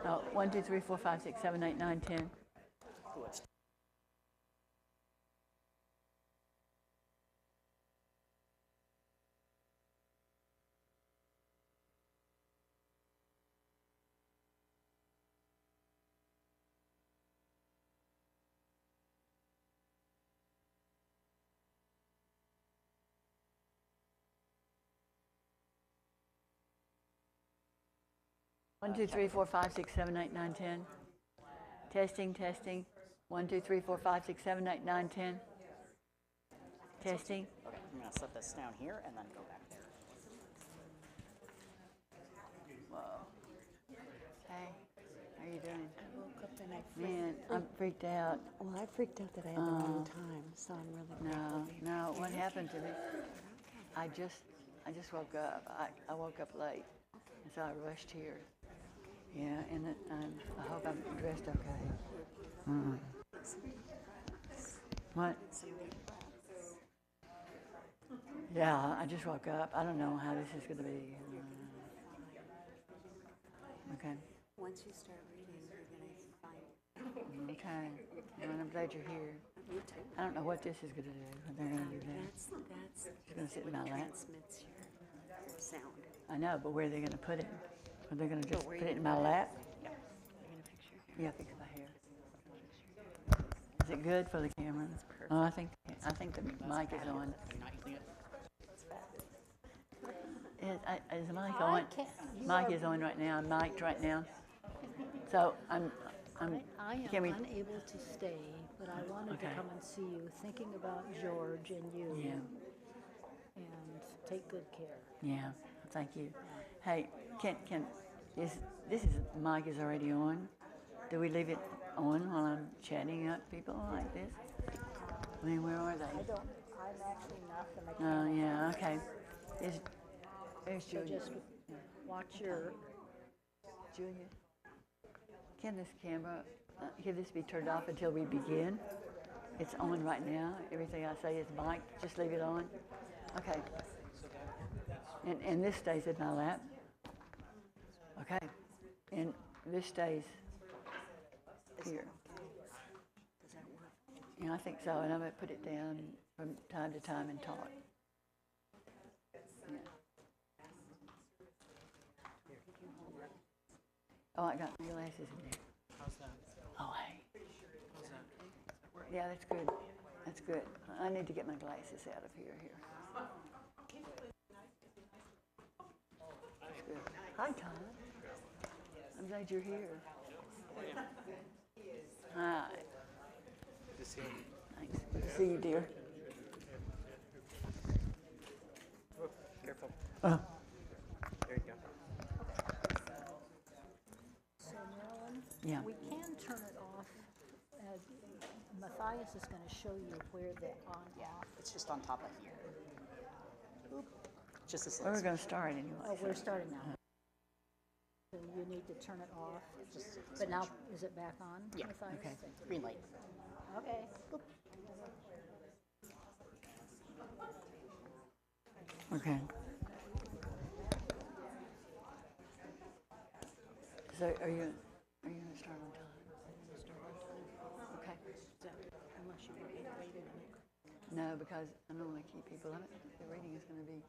Oh, 1, 2, 3, 4, 5, 6, 7, 8, 9, 10. Oh, it's 1, 2, 3, 4, 5, 6, 7, 8, 9, 10. Testing, testing. 1, 2, 3, 4, 5, 6, 7, 8, 9, 10. Testing. okay. I'm gonna set this down here and then go back there. Whoa. Hey, how you doing? I woke up and I freaked. Man, I'm freaked out. Well, I freaked out that I had the wrong time, so I'm really No, what happened to me? I just woke up. I woke up late, and so I rushed here. Yeah, and I hope I'm dressed okay. What? Yeah, I just woke up. I don't know how this is going to be. Okay. Once you start reading, you're going to find. Okay. Well, I'm glad you're here. You too. I don't know what this is going to do. What they're going to do that. That's It's going to sit in my lap. transmits your sound. I know, but where are they going to put it? Are they going to just put it in my lap? You're going to fix your hair. Yeah, fix my hair. Is it good for the camera? It's perfect. Oh, I think the mic is on. You're not using it? Is the mic on? Mic is on right now. I'm mic'd right now. So I am can we? unable to stay, but I wanted to Okay. come and see you, thinking about George and you, Yeah, and take good care. yeah. Thank you. Hey, this mic is already on. Do we leave it on while I'm chatting up people like this? I mean, where are they? I'm actually not going to. Oh, yeah. Okay. There's So Julia. just watch your. Julia, can this camera, can this be turned off until we begin? It's on right now. Everything I say is mic'd. Just leave it on. Okay. And this stays in my lap. Okay. And this stays here. Does that work? Yeah, I think so. And I'm going to put it down from time to time and talk. Yeah. Oh, I got my glasses in there. How's that? Oh, hey. How's that? Yeah, that's good. That's good. I need to get my glasses out of here. That's good. Hi, Todd. I'm glad you're here. Hi. Good to see you. Thanks. Good to see you, dear. Oh, careful. Uh, There you go. So Marilyn, Yeah. we can turn it off. Matthias is going to show you where the on off. It's just on top of here. Just this. Well, we're going to start anyway. Oh, we're starting now. So you need to turn it off. But now, is it back on, Yeah. Matthias? Okay. Green light. Okay. Okay. So are you going to start on time? Okay. Unless you want me to wait a minute. No, because I don't want to keep people. The reading is going to be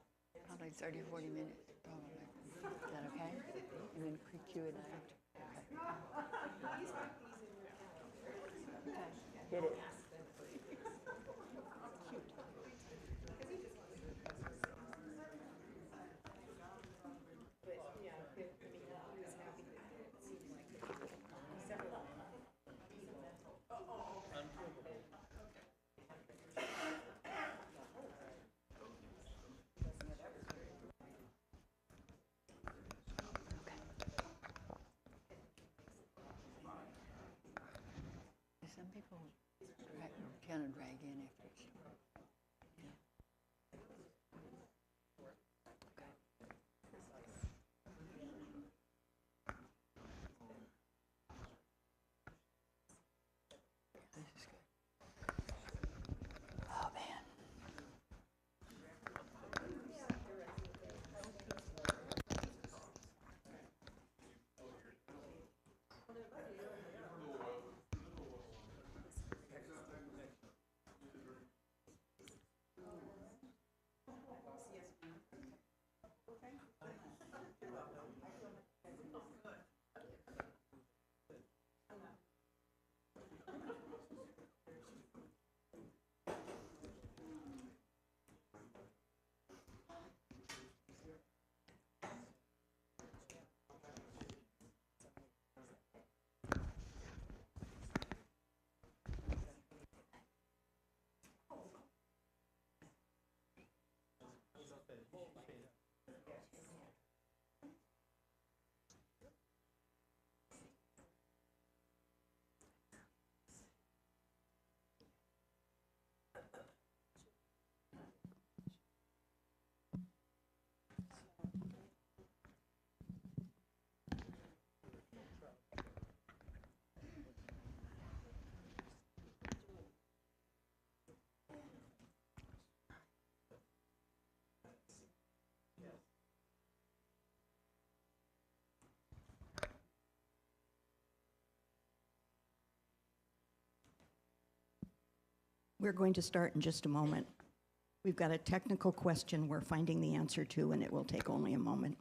probably 30 or 40 minutes, probably. Is that okay? And then cue it after. Okay. Get it. Some people kind of drag in after it's yeah. Okay. This is good. Oh man. We're going to start in just a moment. We've got a technical question we're finding the answer to, and it will take only a moment.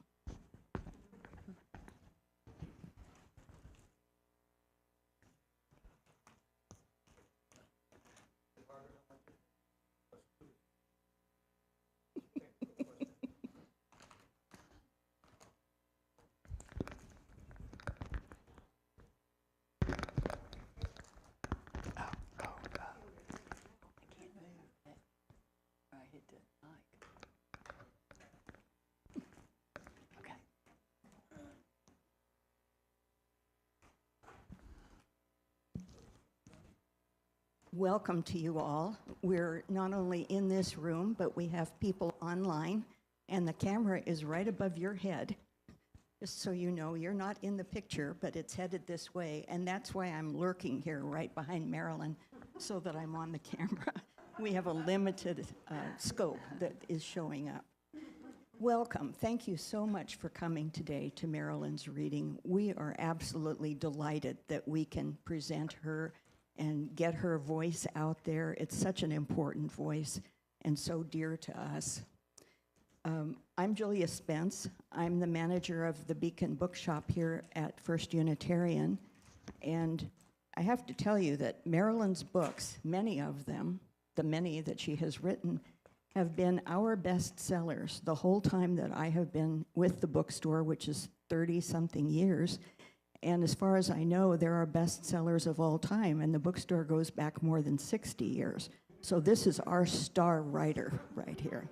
I can't move. I hit the mic. Okay. Welcome to you all. We're not only in this room, but we have people online, and the camera is right above your head. Just so you know, you're not in the picture, but it's headed this way, and that's why I'm lurking here right behind Marilyn, so that I'm on the camera. We have a limited scope that is showing up. Welcome. Thank you so much for coming today to Marilyn's reading. We are absolutely delighted that we can present her and get her voice out there. It's such an important voice and so dear to us. I'm Julia Spence. I'm the manager of the Beacon Bookshop here at First Unitarian. And I have to tell you that Marilyn's books, many of them, the many that she has written, have been our best sellers the whole time that I have been with the bookstore, which is 30-something years. And as far as I know, they're our best sellers of all time, and the bookstore goes back more than 60 years. So this is our star writer right here.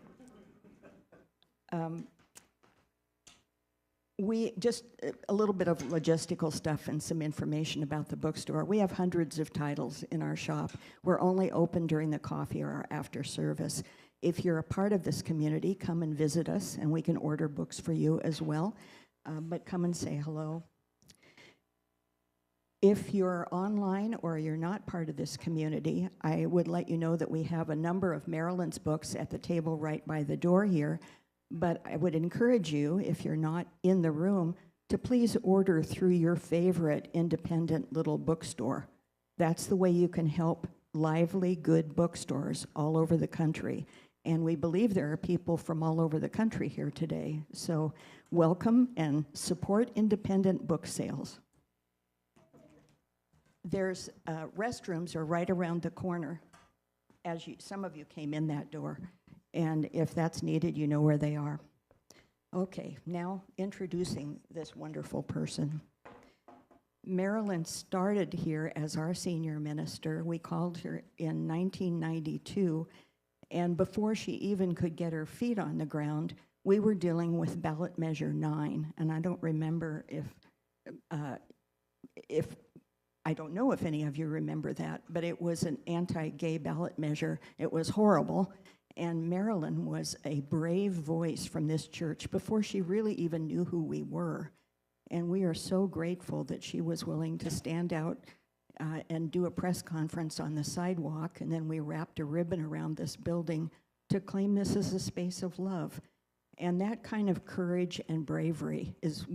We just a little bit of logistical stuff and some information about the bookstore. We have hundreds of titles in our shop. We're only open during the coffee or after service. If you're a part of this community, come and visit us, and we can order books for you as well. But come and say hello. If you're online or you're not part of this community, I would let you know that we have a number of Marilyn's books at the table right by the door here. But I would encourage you, if you're not in the room, to please order through your favorite independent little bookstore. That's the way you can help lively, good bookstores all over the country. And we believe there are people from all over the country here today. So welcome and support independent book sales. There's restrooms are right around the corner, as some of you came in that door. And if that's needed, you know where they are. Okay, now introducing this wonderful person. Marilyn started here as our senior minister. We called her in 1992, and before she even could get her feet on the ground, we were dealing with ballot measure 9, and I don't remember if I don't know if any of you remember that, but it was an anti-gay ballot measure. It was horrible. And Marilyn was a brave voice from this church before she really even knew who we were. And we are so grateful that she was willing to stand out and do a press conference on the sidewalk, and then we wrapped a ribbon around this building to claim this as a space of love. And that kind of courage and bravery is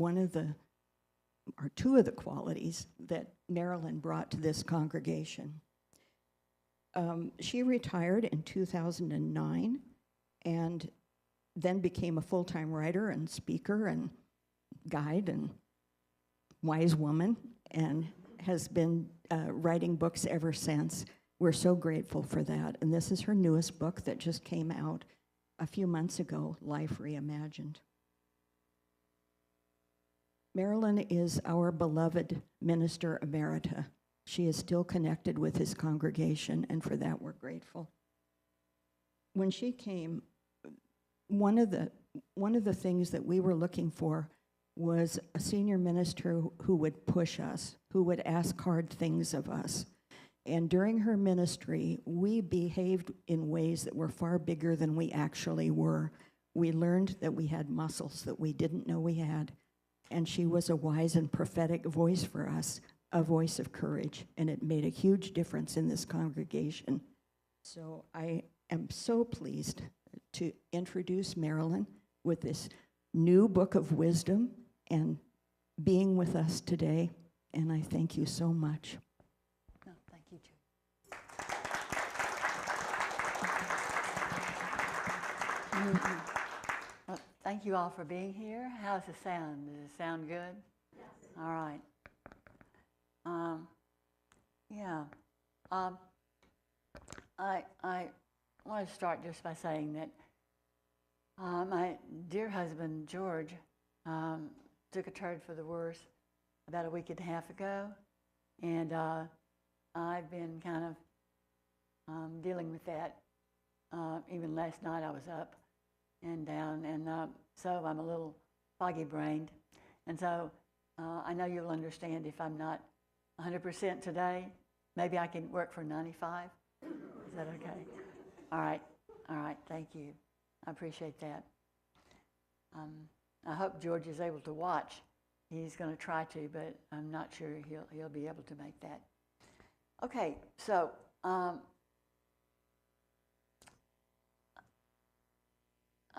two of the qualities that Marilyn brought to this congregation. She retired in 2009 and then became a full-time writer and speaker and guide and wise woman, and has been writing books ever since. We're so grateful for that. And this is her newest book that just came out a few months ago, Life Reimagined. Marilyn is our beloved minister emerita. She is still connected with his congregation, and for that we're grateful. When she came, one of the things that we were looking for was a senior minister who would push us, who would ask hard things of us. And during her ministry, we behaved in ways that were far bigger than we actually were. We learned that we had muscles that we didn't know we had, and she was a wise and prophetic voice for us, a voice of courage, and it made a huge difference in this congregation. So I am so pleased to introduce Marilyn with this new book of wisdom and being with us today, and I thank you so much. No, thank you, Julie. Well, thank you all for being here. How's the sound? Does it sound good? Yes. All right. Yeah. I want to start just by saying that my dear husband, George, took a turn for the worse about a week and a half ago. And I've been kind of dealing with that. Even last night I was up and down, and so I'm a little foggy-brained. And so I know you'll understand if I'm not 100% today. Maybe I can work for 95. Is that okay? All right. Thank you. I appreciate that. I hope George is able to watch. He's going to try to, but I'm not sure he'll be able to make that. Okay, so I'll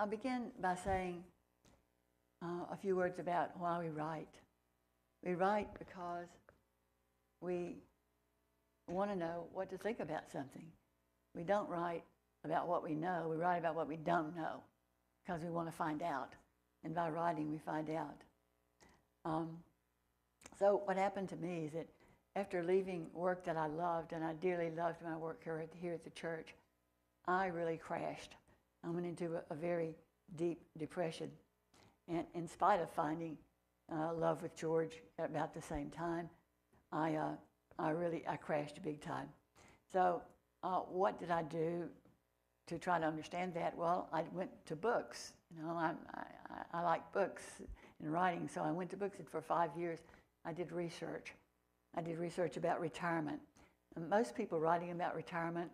begin by saying a few words about why we write. We write because we want to know what to think about something. We don't write about what we know. We write about what we don't know because we want to find out. And by writing, we find out. So what happened to me is that after leaving work that I loved, and I dearly loved my work here at the church, I really crashed. I went into a very deep depression. And in spite of finding love with George at about the same time, I crashed big time. So what did I do to try to understand that? Well, I went to books. You know, I like books and writing, so I went to books, and for 5 years I did research. I did research about retirement. And most people writing about retirement,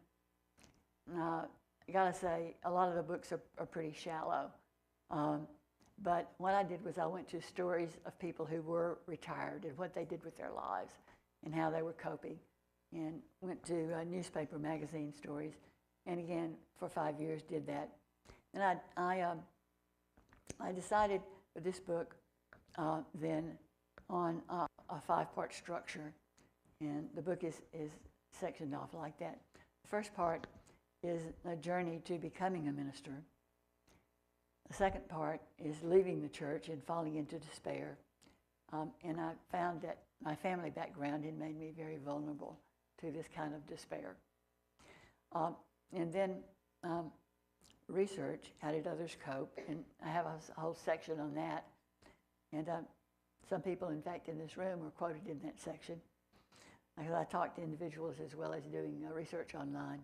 I gotta say, a lot of the books are pretty shallow. But what I did was I went to stories of people who were retired and what they did with their lives and how they were coping, and went to newspaper magazine stories, and again for 5 years did that. And I decided for this book then on a 5-part structure, and the book is sectioned off like that. The first part is a journey to becoming a minister. The second part is leaving the church and falling into despair. And I found that my family background had made me very vulnerable to this kind of despair. And then research, how did others cope? And I have a whole section on that. And some people, in fact, in this room were quoted in that section. Because I talked to individuals as well as doing research online.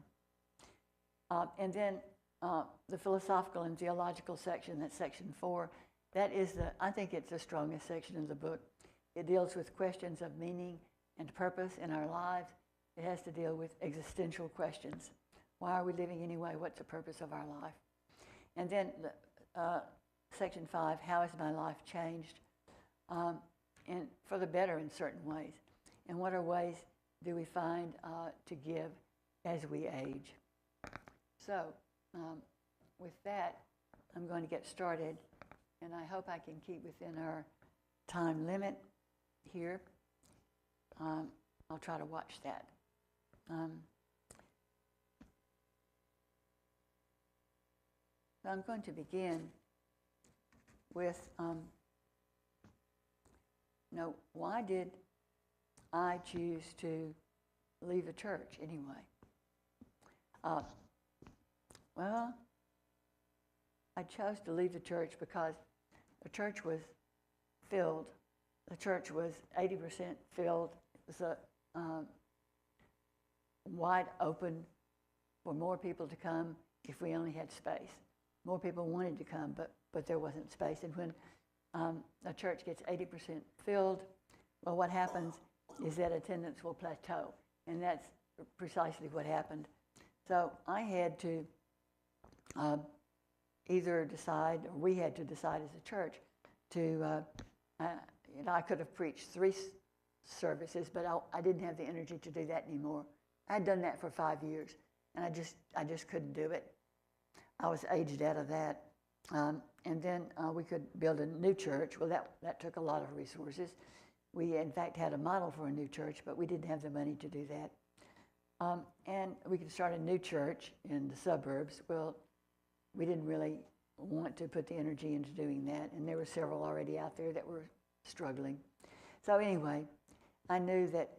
And then the philosophical and theological section, that's section 4, that is I think it's the strongest section of the book. It deals with questions of meaning and purpose in our lives. It has to deal with existential questions. Why are we living anyway? What's the purpose of our life? And then section 5, how has my life changed? And for the better in certain ways. And what are ways do we find to give as we age? So with that, I'm going to get started, and I hope I can keep within our time limit here. I'll try to watch that. So I'm going to begin with, why did I choose to leave the church anyway? Well, I chose to leave the church because the church was filled. The church was 80% filled. It was wide open for more people to come if we only had space. More people wanted to come, but there wasn't space. And when a church gets 80% filled, well, what happens is that attendance will plateau. And that's precisely what happened. So I had to either decide, or we had to decide as a church, to, I could have preached 3 services, but I didn't have the energy to do that anymore. I had done that for 5 years, and I just couldn't do it. I was aged out of that. And then we could build a new church. Well, that took a lot of resources. We, in fact, had a model for a new church, but we didn't have the money to do that. And we could start a new church in the suburbs. Well, we didn't really want to put the energy into doing that, and there were several already out there that were struggling. So anyway, I knew that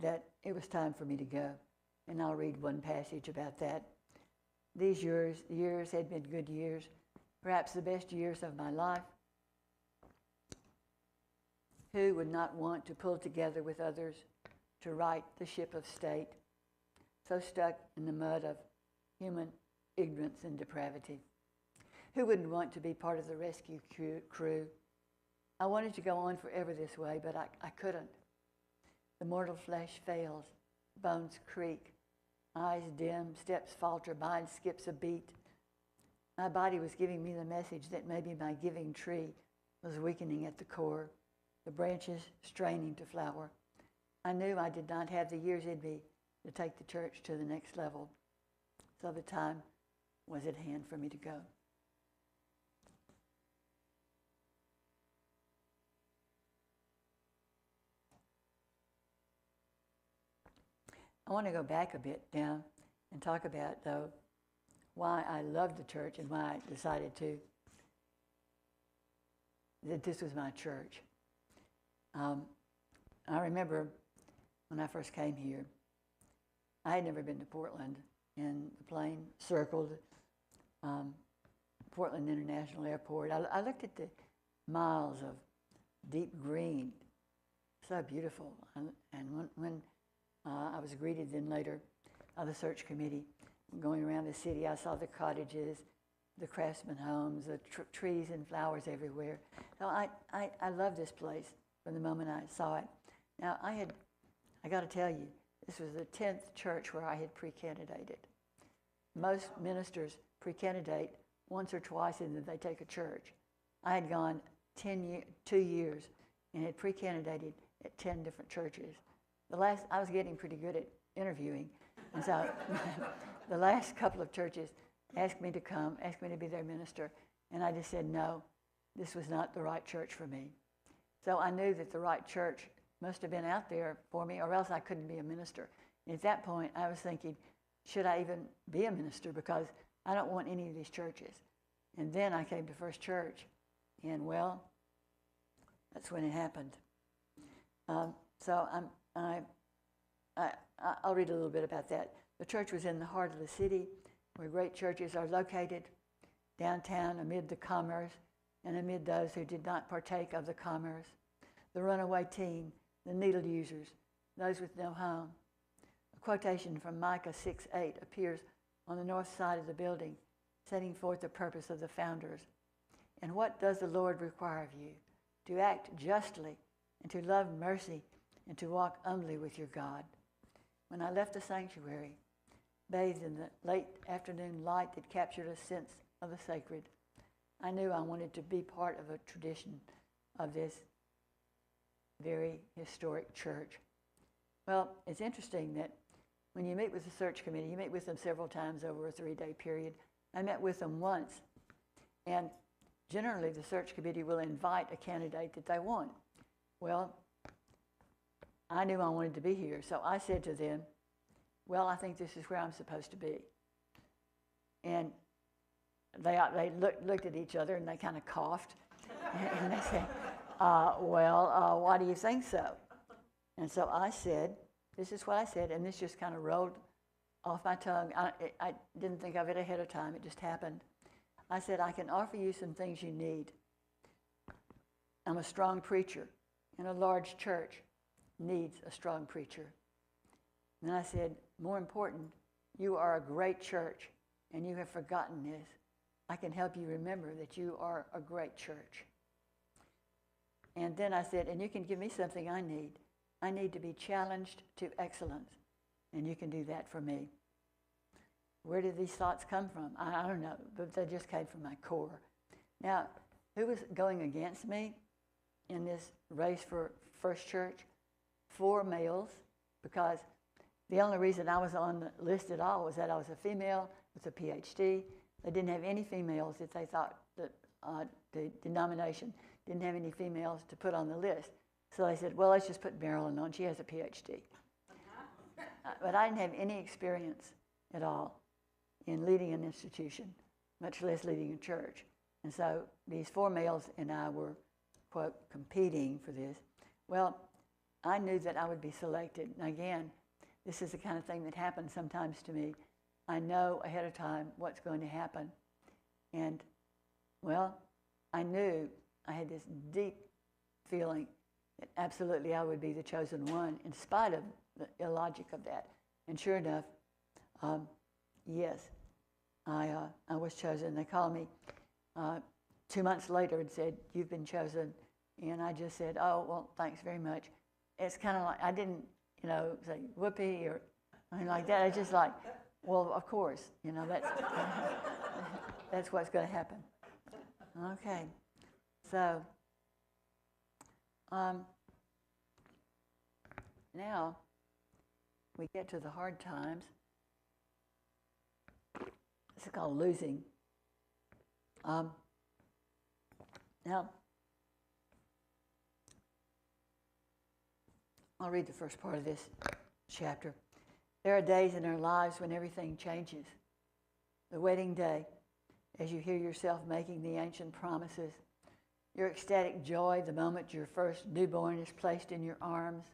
that it was time for me to go, and I'll read one passage about that. These years had been good years, perhaps the best years of my life. Who would not want to pull together with others to right the ship of state, so stuck in the mud of human ignorance and depravity? Who wouldn't want to be part of the rescue crew? I wanted to go on forever this way, but I couldn't. The mortal flesh fails, bones creak, eyes dim, steps falter, mind skips a beat. My body was giving me the message that maybe my giving tree was weakening at the core, the branches straining to flower. I knew I did not have the years in me to take the church to the next level, so the time was at hand for me to go. I want to go back a bit now and talk about, though, why I loved the church and why I decided that this was my church. I remember when I first came here, I had never been to Portland, and the plane circled Portland International Airport. I looked at the miles of deep green, so beautiful. And when I was greeted then later by the search committee, going around the city, I saw the cottages, the craftsman homes, the trees and flowers everywhere. So I loved this place from the moment I saw it. Now, I got to tell you, this was the 10th church where I had pre-candidated. Most ministers pre-candidate once or twice and then they take a church. I had gone 2 years and had pre-candidated at 10 different churches. I was getting pretty good at interviewing, and so the last couple of churches asked me to come, asked me to be their minister, and I just said no, this was not the right church for me. So I knew that the right church must have been out there for me, or else I couldn't be a minister. And at that point, I was thinking, should I even be a minister? Because I don't want any of these churches. And then I came to First Church, and well, that's when it happened. So I'll read a little bit about that. The church was in the heart of the city, where great churches are located, downtown amid the commerce and amid those who did not partake of the commerce, the runaway teen, the needle users, those with no home. A quotation from Micah 6:8 appears on the north side of the building, setting forth the purpose of the founders. And what does the Lord require of you? To act justly and to love mercy and to walk humbly with your God. When I left the sanctuary, bathed in the late afternoon light that captured a sense of the sacred, I knew I wanted to be part of a tradition of this very historic church. Well, it's interesting that when you meet with the search committee, you meet with them several times over a 3-day period. I met with them once, and generally the search committee will invite a candidate that they want. Well, I knew I wanted to be here, so I said to them, well, I think this is where I'm supposed to be. And they looked at each other and they kind of coughed. And they said, why do you think so? And so I said, this is what I said, and this just kind of rolled off my tongue. I didn't think of it ahead of time, it just happened. I said, I can offer you some things you need. I'm a strong preacher, and a large church needs a strong preacher. And I said, more important, you are a great church, and you have forgotten this. I can help you remember that you are a great church. And then I said, and you can give me something I need. I need to be challenged to excellence, and you can do that for me. Where did these thoughts come from? I don't know, but they just came from my core. Now, who was going against me in this race for First Church? 4 males, because the only reason I was on the list at all was that I was a female with a PhD. They didn't have any females that they thought that the denomination didn't have any females to put on the list. So they said, well, let's just put Marilyn on. She has a PhD. But I didn't have any experience at all in leading an institution. much less leading a church. And so these 4 males and I were, quote, competing for this. Well, I knew that I would be selected. And again, this is the kind of thing that happens sometimes to me. I know ahead of time what's going to happen. And, well, I knew I had this deep feeling that absolutely I would be the chosen one in spite of the illogic of that. And sure enough, yes, I was chosen. They called me 2 months later and said, "You've been chosen." And I just said, "Oh, well, thanks very much." It's kind of like, I didn't, say whoopee or anything like that. I just like, well, of course, that's what's going to happen. Okay, so now we get to the hard times. This is called losing. Now, I'll read the first part of this chapter. There are days in our lives when everything changes. The wedding day, as you hear yourself making the ancient promises, your ecstatic joy the moment your first newborn is placed in your arms,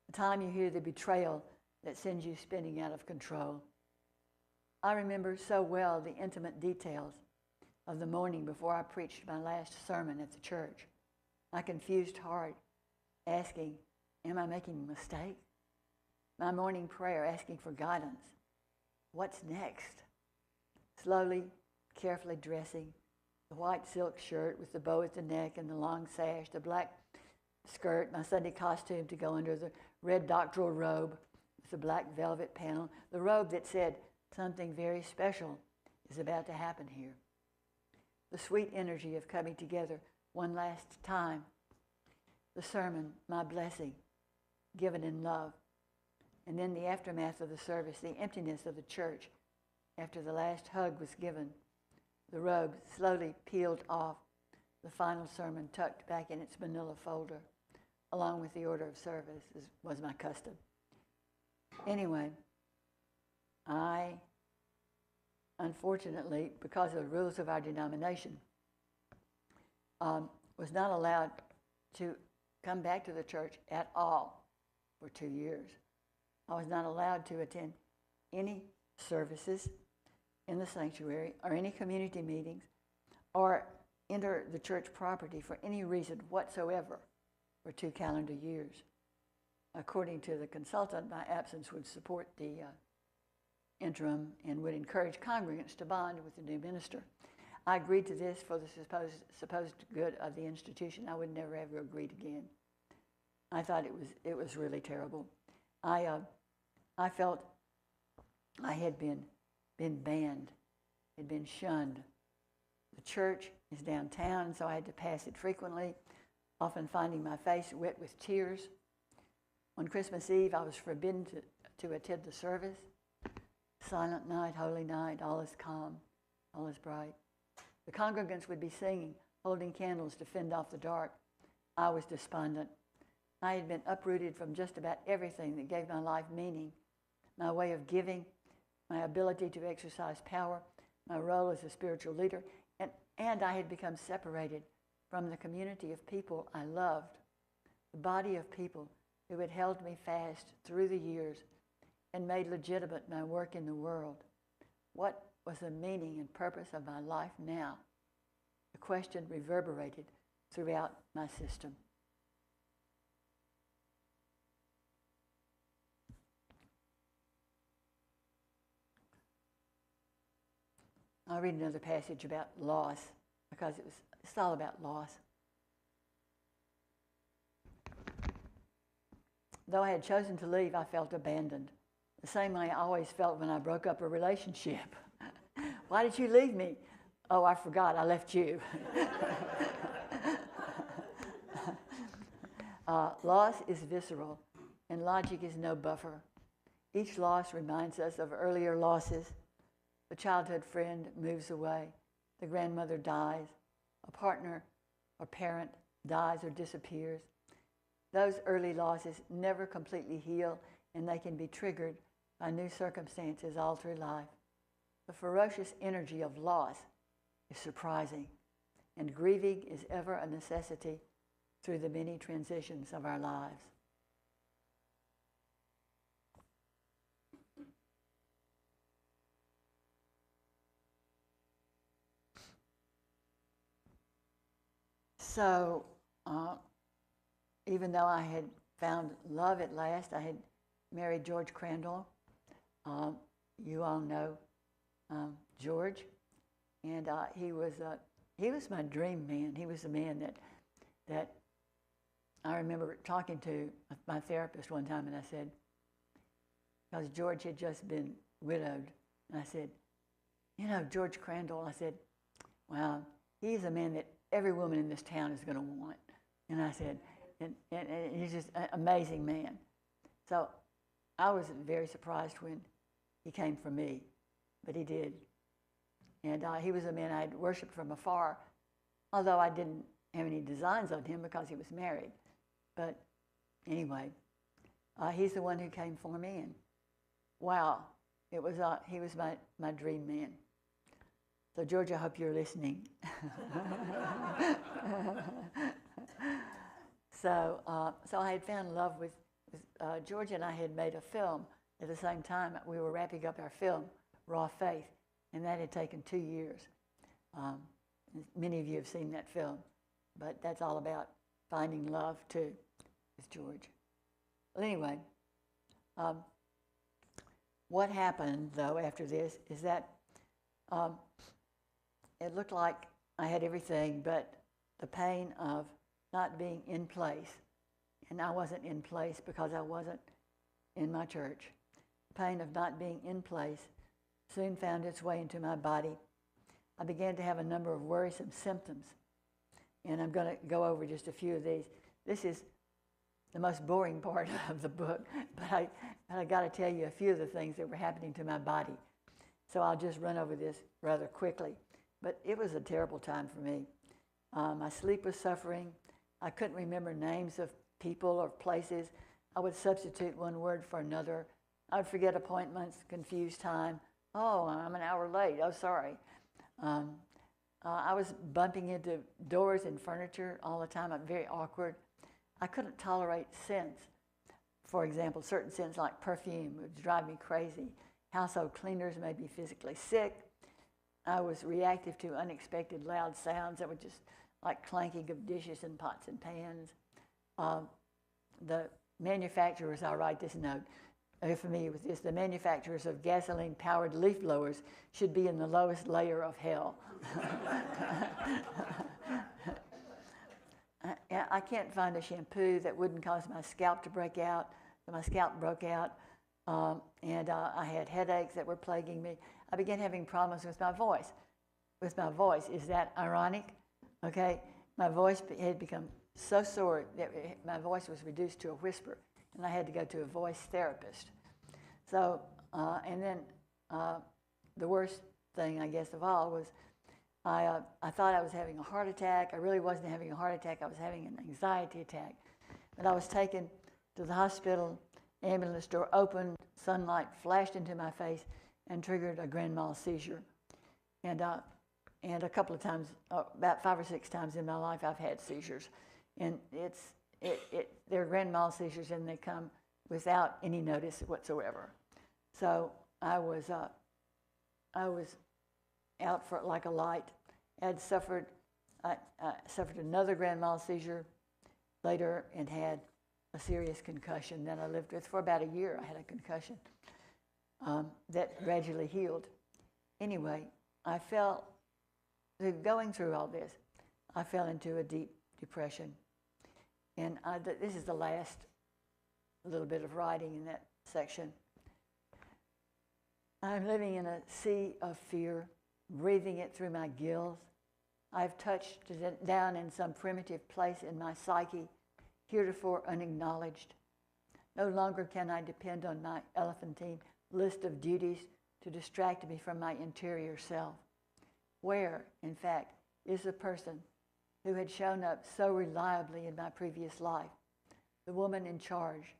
the time you hear the betrayal that sends you spinning out of control. I remember so well the intimate details of the morning before I preached my last sermon at the church. My confused heart asking, am I making a mistake? My morning prayer asking for guidance. What's next? Slowly, carefully dressing, the white silk shirt with the bow at the neck and the long sash, the black skirt, my Sunday costume to go under the red doctoral robe with the black velvet panel, the robe that said, something very special is about to happen here. The sweet energy of coming together one last time. The sermon, my blessing, given in love. And then the aftermath of the service, the emptiness of the church after the last hug was given. The robe slowly peeled off, the final sermon tucked back in its manila folder, along with the order of service, as was my custom. Anyway, I, unfortunately, because of the rules of our denomination, was not allowed to come back to the church at all for 2 years. I was not allowed to attend any services in the sanctuary or any community meetings or enter the church property for any reason whatsoever for 2 calendar years. According to the consultant, my absence would support the interim and would encourage congregants to bond with the new minister. I agreed to this for the supposed good of the institution. I would never ever agreed again. I thought it was really terrible. I felt I had been banned, had been shunned. The church is downtown, so I had to pass it frequently, often finding my face wet with tears. On Christmas Eve, I was forbidden to attend the service. Silent night, holy night, all is calm, all is bright. The congregants would be singing, holding candles to fend off the dark. I was despondent. I had been uprooted from just about everything that gave my life meaning, my way of giving, my ability to exercise power, my role as a spiritual leader, and I had become separated from the community of people I loved, the body of people who had held me fast through the years and made legitimate my work in the world. What was the meaning and purpose of my life now? The question reverberated throughout my system. I'll read another passage about loss because it's all about loss. Though I had chosen to leave, I felt abandoned. The same way I always felt when I broke up a relationship. Why did you leave me? Oh, I forgot, I left you. Loss is visceral, and logic is no buffer. Each loss reminds us of earlier losses. The childhood friend moves away. The grandmother dies. A partner or parent dies or disappears. Those early losses never completely heal, and they can be triggered by new circumstances all through life. The ferocious energy of loss is surprising, and grieving is ever a necessity through the many transitions of our lives. So, even though I had found love at last, I had married George Crandall. You all know George, and he was my dream man. He was the man that I remember talking to my therapist one time, and I said, because George had just been widowed, and I said, you know, George Crandall, I said, wow, he's a man that every woman in this town is going to want. And I said, and he's just an amazing man. So I was very surprised when he came for me, but he did. And he was a man I had worshipped from afar, although I didn't have any designs on him because he was married. But anyway, he's the one who came for me, and wow, he was my dream man. So George, I hope you're listening. So I had found love with George, and I had made a film at the same time. We were wrapping up our film, Raw Faith, and that had taken 2 years. Many of you have seen that film, but that's all about finding love too with George. Well, anyway, what happened though after this is that it looked like I had everything, but the pain of not being in place, and I wasn't in place because I wasn't in my church. The pain of not being in place soon found its way into my body. I began to have a number of worrisome symptoms, and I'm going to go over just a few of these. This is the most boring part of the book, but I got to tell you a few of the things that were happening to my body. So I'll just run over this rather quickly. But it was a terrible time for me. My sleep was suffering. I couldn't remember names of people or places. I would substitute one word for another. I would forget appointments, confuse time. Oh, I'm an hour late. Oh, sorry. I was bumping into doors and furniture all the time. I'm very awkward. I couldn't tolerate scents. For example, certain scents like perfume would drive me crazy. Household cleaners made me physically sick. I was reactive to unexpected loud sounds that were just like clanking of dishes and pots and pans. The manufacturers, I'll write this note, are you familiar with this? The manufacturers of gasoline-powered leaf blowers should be in the lowest layer of hell. I can't find a shampoo that wouldn't cause my scalp to break out. My scalp broke out, and I had headaches that were plaguing me. I began having problems with my voice. Is that ironic? Okay, my voice had become so sore that my voice was reduced to a whisper, and I had to go to a voice therapist. So, and then the worst thing, I guess, of all was I thought I was having a heart attack. I really wasn't having a heart attack. I was having an anxiety attack. But I was taken to the hospital, ambulance door opened, sunlight flashed into my face and triggered a grand mal seizure. And a couple of times, about 5 or 6 times in my life, I've had seizures. And they're grand mal seizures, and they come without any notice whatsoever. So I was out for like a light. I suffered another grand mal seizure later and had a serious concussion that I lived with for about a year. I had a concussion that gradually healed. Anyway, I fell, going through all this, I fell into a deep depression. And this is the last little bit of writing in that section. I'm living in a sea of fear, breathing it through my gills. I've touched down in some primitive place in my psyche, heretofore unacknowledged. No longer can I depend on my elephantine list of duties to distract me from my interior self. Where, in fact, is the person who had shown up so reliably in my previous life? The woman in charge,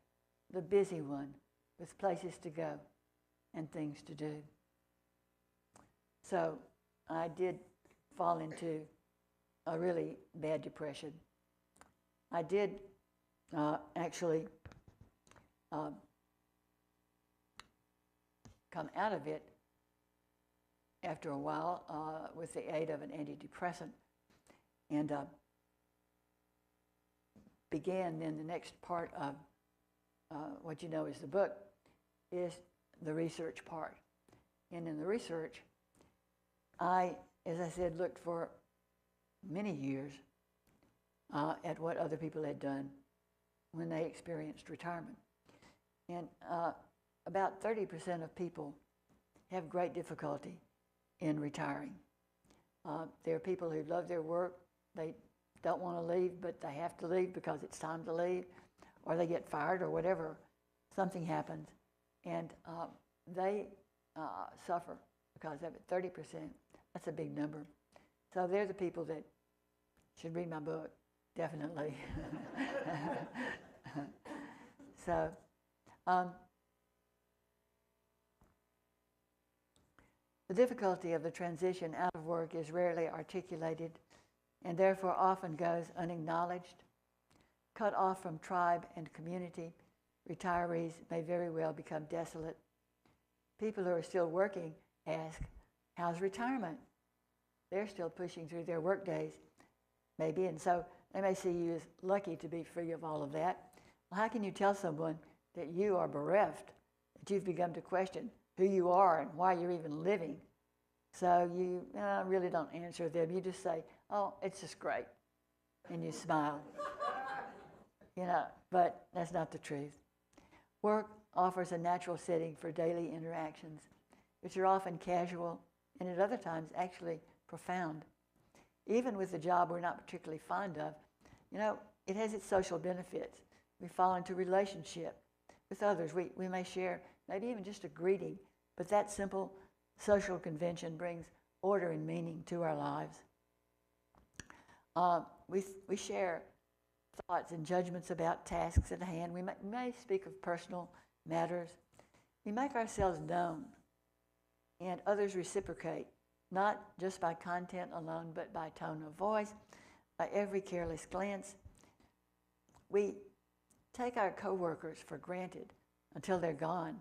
the busy one with places to go and things to do. So I did fall into a really bad depression. I did actually come out of it after a while with the aid of an antidepressant, and began then the next part of what you know is the book is the research part. And in the research, I, as I said, looked for many years at what other people had done when they experienced retirement. And about 30% of people have great difficulty in retiring. There are people who love their work. They don't want to leave, but they have to leave because it's time to leave, or they get fired or whatever. Something happens, and they suffer because of it. 30%, that's a big number. So they're the people that should read my book, definitely. So, the difficulty of the transition out of work is rarely articulated and therefore often goes unacknowledged. Cut off from tribe and community, retirees may very well become desolate. People who are still working ask, how's retirement? They're still pushing through their work days, maybe, and so they may see you as lucky to be free of all of that. Well, how can you tell someone that you are bereft, that you've begun to question who you are and why you're even living? So you really don't answer them. You just say, oh, it's just great, and you smile. But that's not the truth. Work offers a natural setting for daily interactions, which are often casual and at other times actually profound. Even with the job we're not particularly fond of, it has its social benefits. We fall into relationship with others. We may share maybe even just a greeting, but that simple social convention brings order and meaning to our lives. We share thoughts and judgments about tasks at hand. We may speak of personal matters. We make ourselves known, and others reciprocate, not just by content alone, but by tone of voice, by every careless glance. We take our coworkers for granted until they're gone,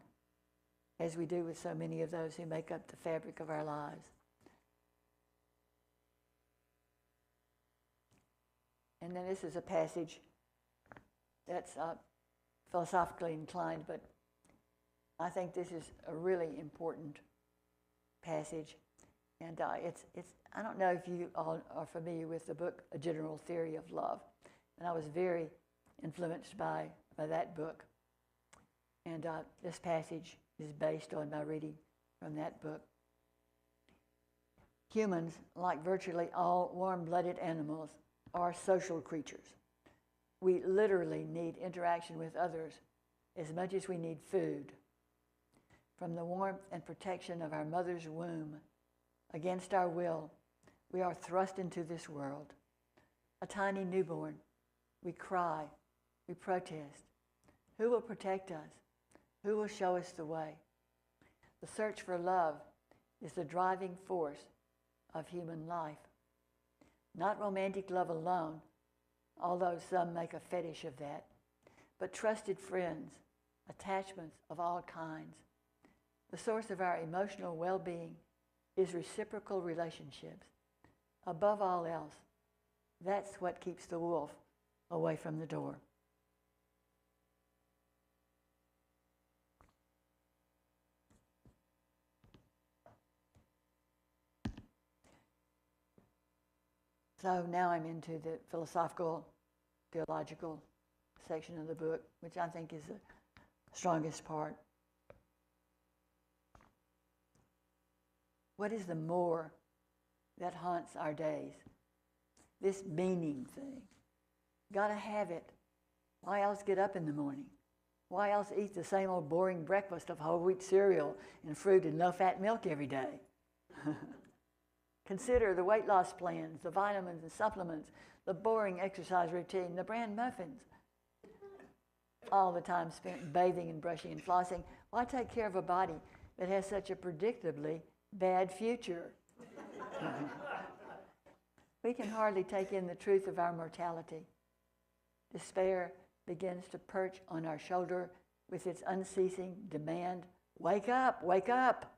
as we do with so many of those who make up the fabric of our lives. And then this is a passage that's philosophically inclined, but I think this is a really important passage. And it's I don't know if you all are familiar with the book, A General Theory of Love. And I was very influenced by that book. And this passage is based on my reading from that book. Humans, like virtually all warm-blooded animals, are social creatures. We literally need interaction with others as much as we need food. From the warmth and protection of our mother's womb, against our will, we are thrust into this world. A tiny newborn, we cry, we protest. Who will protect us? Who will show us the way? The search for love is the driving force of human life. Not romantic love alone, although some make a fetish of that, but trusted friends, attachments of all kinds. The source of our emotional well-being is reciprocal relationships. Above all else, that's what keeps the wolf away from the door. So now I'm into the philosophical, theological section of the book, which I think is the strongest part. What is the more that haunts our days? This meaning thing. Gotta have it. Why else get up in the morning? Why else eat the same old boring breakfast of whole wheat cereal and fruit and low-fat milk every day? Consider the weight loss plans, the vitamins and supplements, the boring exercise routine, the bran muffins. All the time spent bathing and brushing and flossing. Why take care of a body that has such a predictably bad future. We can hardly take in the truth of our mortality. Despair begins to perch on our shoulder with its unceasing demand, wake up, wake up.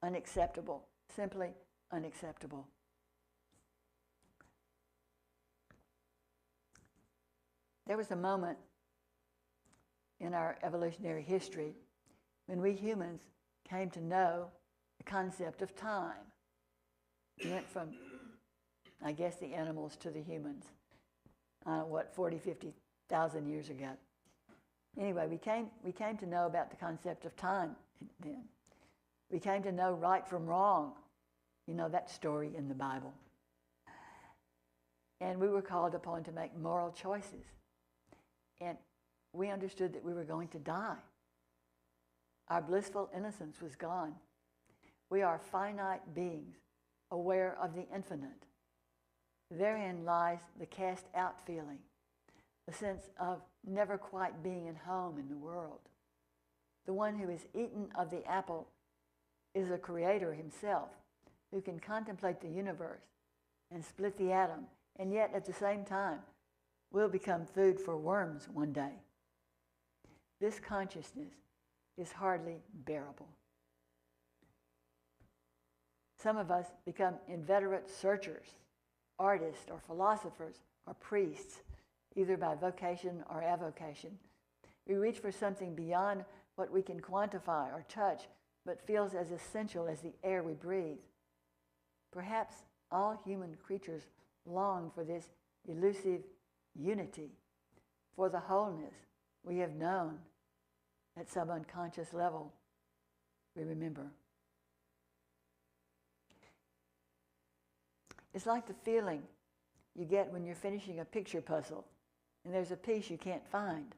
Unacceptable, simply unacceptable. There was a moment in our evolutionary history when we humans came to know the concept of time. We went from, I guess, the animals to the humans, 40, 50,000 years ago. Anyway, we came to know about the concept of time then. We came to know right from wrong. You know that story in the Bible. And we were called upon to make moral choices. And we understood that we were going to die. Our blissful innocence was gone. We are finite beings, aware of the infinite. Therein lies the cast-out feeling, the sense of never quite being at home in the world. The one who is eaten of the apple is a creator himself, who can contemplate the universe and split the atom, and yet at the same time will become food for worms one day. This consciousness is hardly bearable. Some of us become inveterate searchers, artists or philosophers or priests, either by vocation or avocation. We reach for something beyond what we can quantify or touch, but feels as essential as the air we breathe. Perhaps all human creatures long for this elusive unity, for the wholeness we have known at some unconscious level we remember. It's like the feeling you get when you're finishing a picture puzzle and there's a piece you can't find.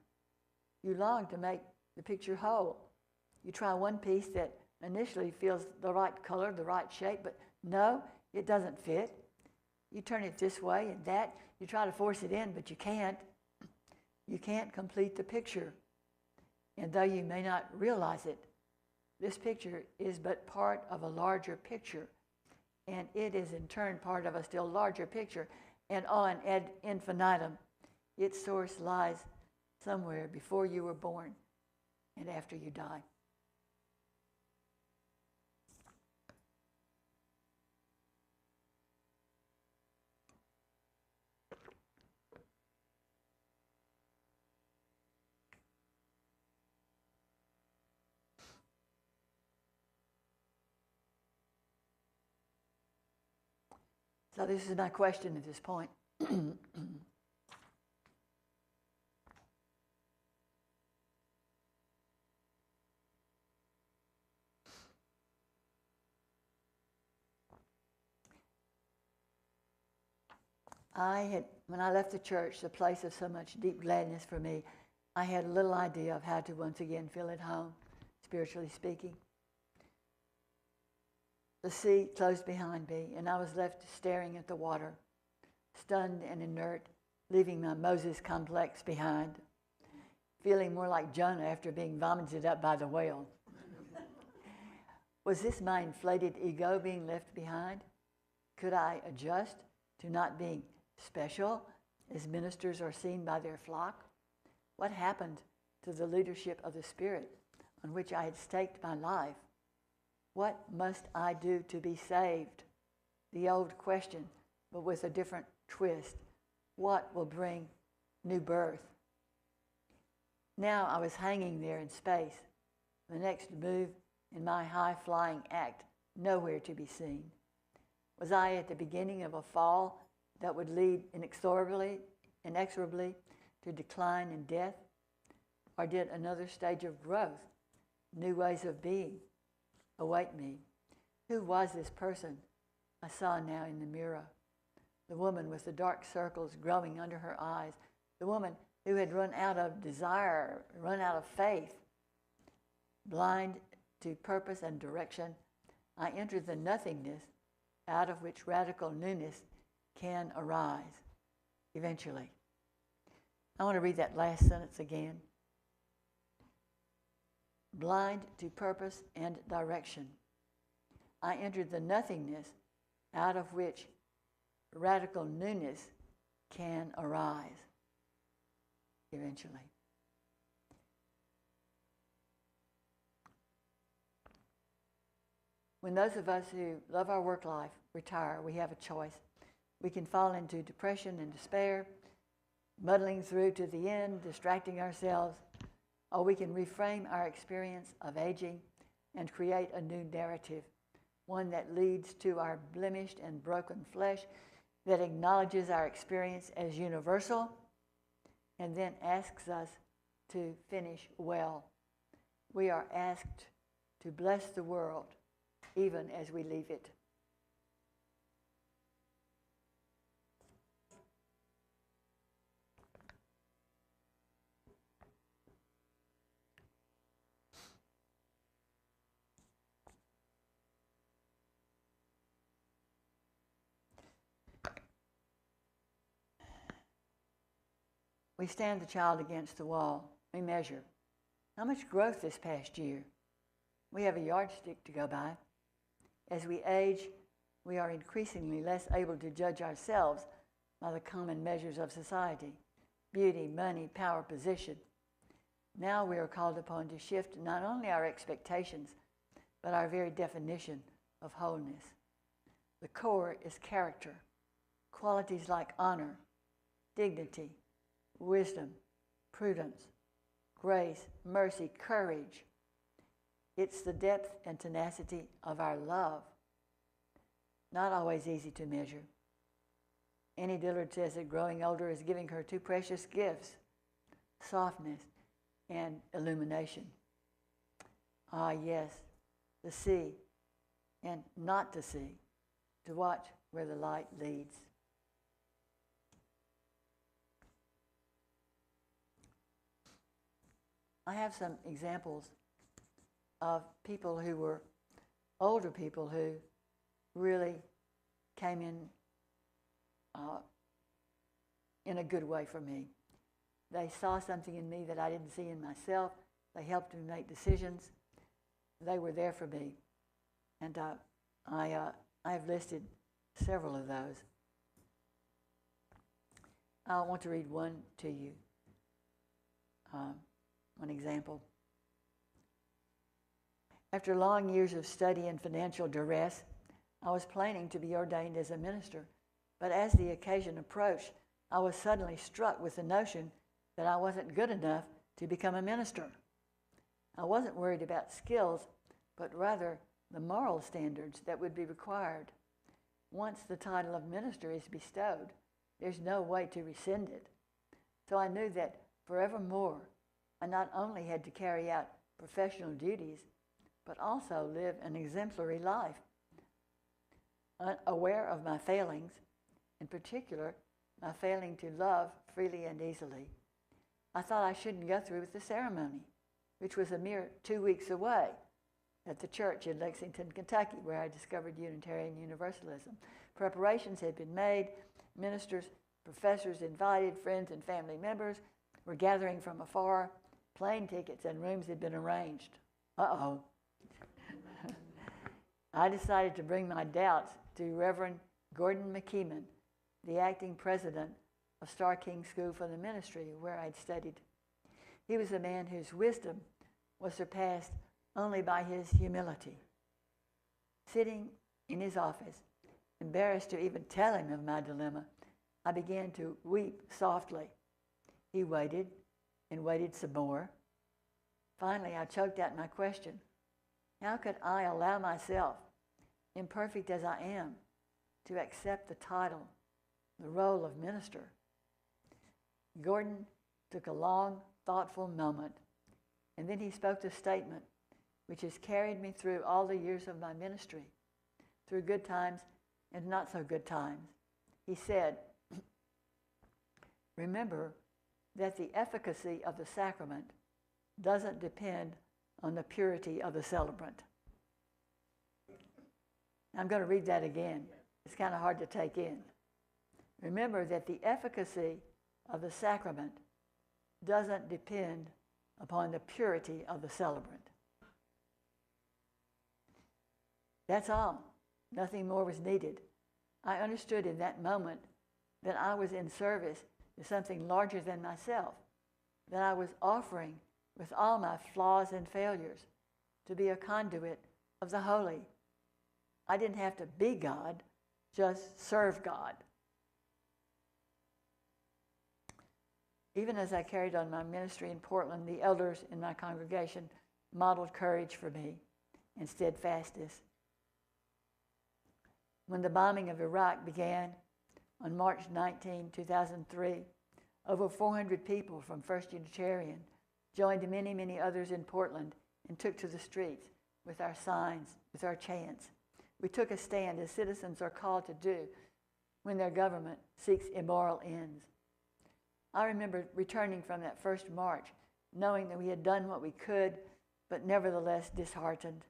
You long to make the picture whole. You try one piece that initially feels the right color, the right shape, but no, it doesn't fit. You turn it this way and that. You try to force it in, but you can't. You can't complete the picture. And though you may not realize it, this picture is but part of a larger picture. And it is in turn part of a still larger picture. And on ad infinitum, its source lies somewhere before you were born and after you die. So this is my question at this point. When I left the church, the place of so much deep gladness for me, I had a little idea of how to once again feel at home, spiritually speaking. The sea closed behind me, and I was left staring at the water, stunned and inert, leaving my Moses complex behind, feeling more like Jonah after being vomited up by the whale. Was this my inflated ego being left behind? Could I adjust to not being special as ministers are seen by their flock? What happened to the leadership of the Spirit on which I had staked my life? What must I do to be saved? The old question, but with a different twist. What will bring new birth? Now I was hanging there in space, the next move in my high-flying act, nowhere to be seen. Was I at the beginning of a fall that would lead inexorably to decline and death? Or did another stage of growth, new ways of being, await me? Who was this person I saw now in the mirror? The woman with the dark circles growing under her eyes. The woman who had run out of desire, run out of faith. Blind to purpose and direction, I entered the nothingness out of which radical newness can arise eventually. I want to read that last sentence again. Blind to purpose and direction, I entered the nothingness out of which radical newness can arise eventually. When those of us who love our work life retire, we have a choice. We can fall into depression and despair, muddling through to the end, distracting ourselves, or we can reframe our experience of aging and create a new narrative, one that leads to our blemished and broken flesh, that acknowledges our experience as universal, and then asks us to finish well. We are asked to bless the world even as we leave it. We stand the child against the wall. We measure. How much growth this past year? We have a yardstick to go by. As we age, we are increasingly less able to judge ourselves by the common measures of society: beauty, money, power, position. Now we are called upon to shift not only our expectations, but our very definition of wholeness. The core is character, qualities like honor, dignity, wisdom, prudence, grace, mercy, courage. It's the depth and tenacity of our love. Not always easy to measure. Annie Dillard says that growing older is giving her two precious gifts: softness and illumination. Ah, yes, to see and not to see, to watch where the light leads. I have some examples of people who were older people who really came in a good way for me. They saw something in me that I didn't see in myself. They helped me make decisions. They were there for me. And I've listed several of those. I want to read one to you, one example. After long years of study and financial duress, I was planning to be ordained as a minister, but as the occasion approached, I was suddenly struck with the notion that I wasn't good enough to become a minister. I wasn't worried about skills, but rather the moral standards that would be required. Once the title of minister is bestowed, there's no way to rescind it. So I knew that forevermore, I not only had to carry out professional duties, but also live an exemplary life. Aware of my failings, in particular, my failing to love freely and easily, I thought I shouldn't go through with the ceremony, which was a mere 2 weeks away at the church in Lexington, Kentucky, where I discovered Unitarian Universalism. Preparations had been made. Ministers, professors invited, friends and family members were gathering from afar. Plane tickets and rooms had been arranged. Uh-oh. I decided to bring my doubts to Reverend Gordon McKeeman, the acting president of Star King School for the Ministry, where I'd studied. He was a man whose wisdom was surpassed only by his humility. Sitting in his office, embarrassed to even tell him of my dilemma, I began to weep softly. He waited and waited some more. Finally, I choked out my question. How could I allow myself, imperfect as I am, to accept the title, the role of minister? Gordon took a long, thoughtful moment, and then he spoke the statement which has carried me through all the years of my ministry, through good times and not so good times. He said, remember that the efficacy of the sacrament doesn't depend on the purity of the celebrant. I'm going to read that again. It's kind of hard to take in. Remember that the efficacy of the sacrament doesn't depend upon the purity of the celebrant. That's all. Nothing more was needed. I understood in that moment that I was in service to something larger than myself, that I was offering, with all my flaws and failures, to be a conduit of the holy. I didn't have to be God, just serve God. Even as I carried on my ministry in Portland, the elders in my congregation modeled courage for me and steadfastness. When the bombing of Iraq began on March 19, 2003, over 400 people from First Unitarian joined many, many others in Portland and took to the streets with our signs, with our chants. We took a stand as citizens are called to do when their government seeks immoral ends. I remember returning from that first march, knowing that we had done what we could, but nevertheless disheartened.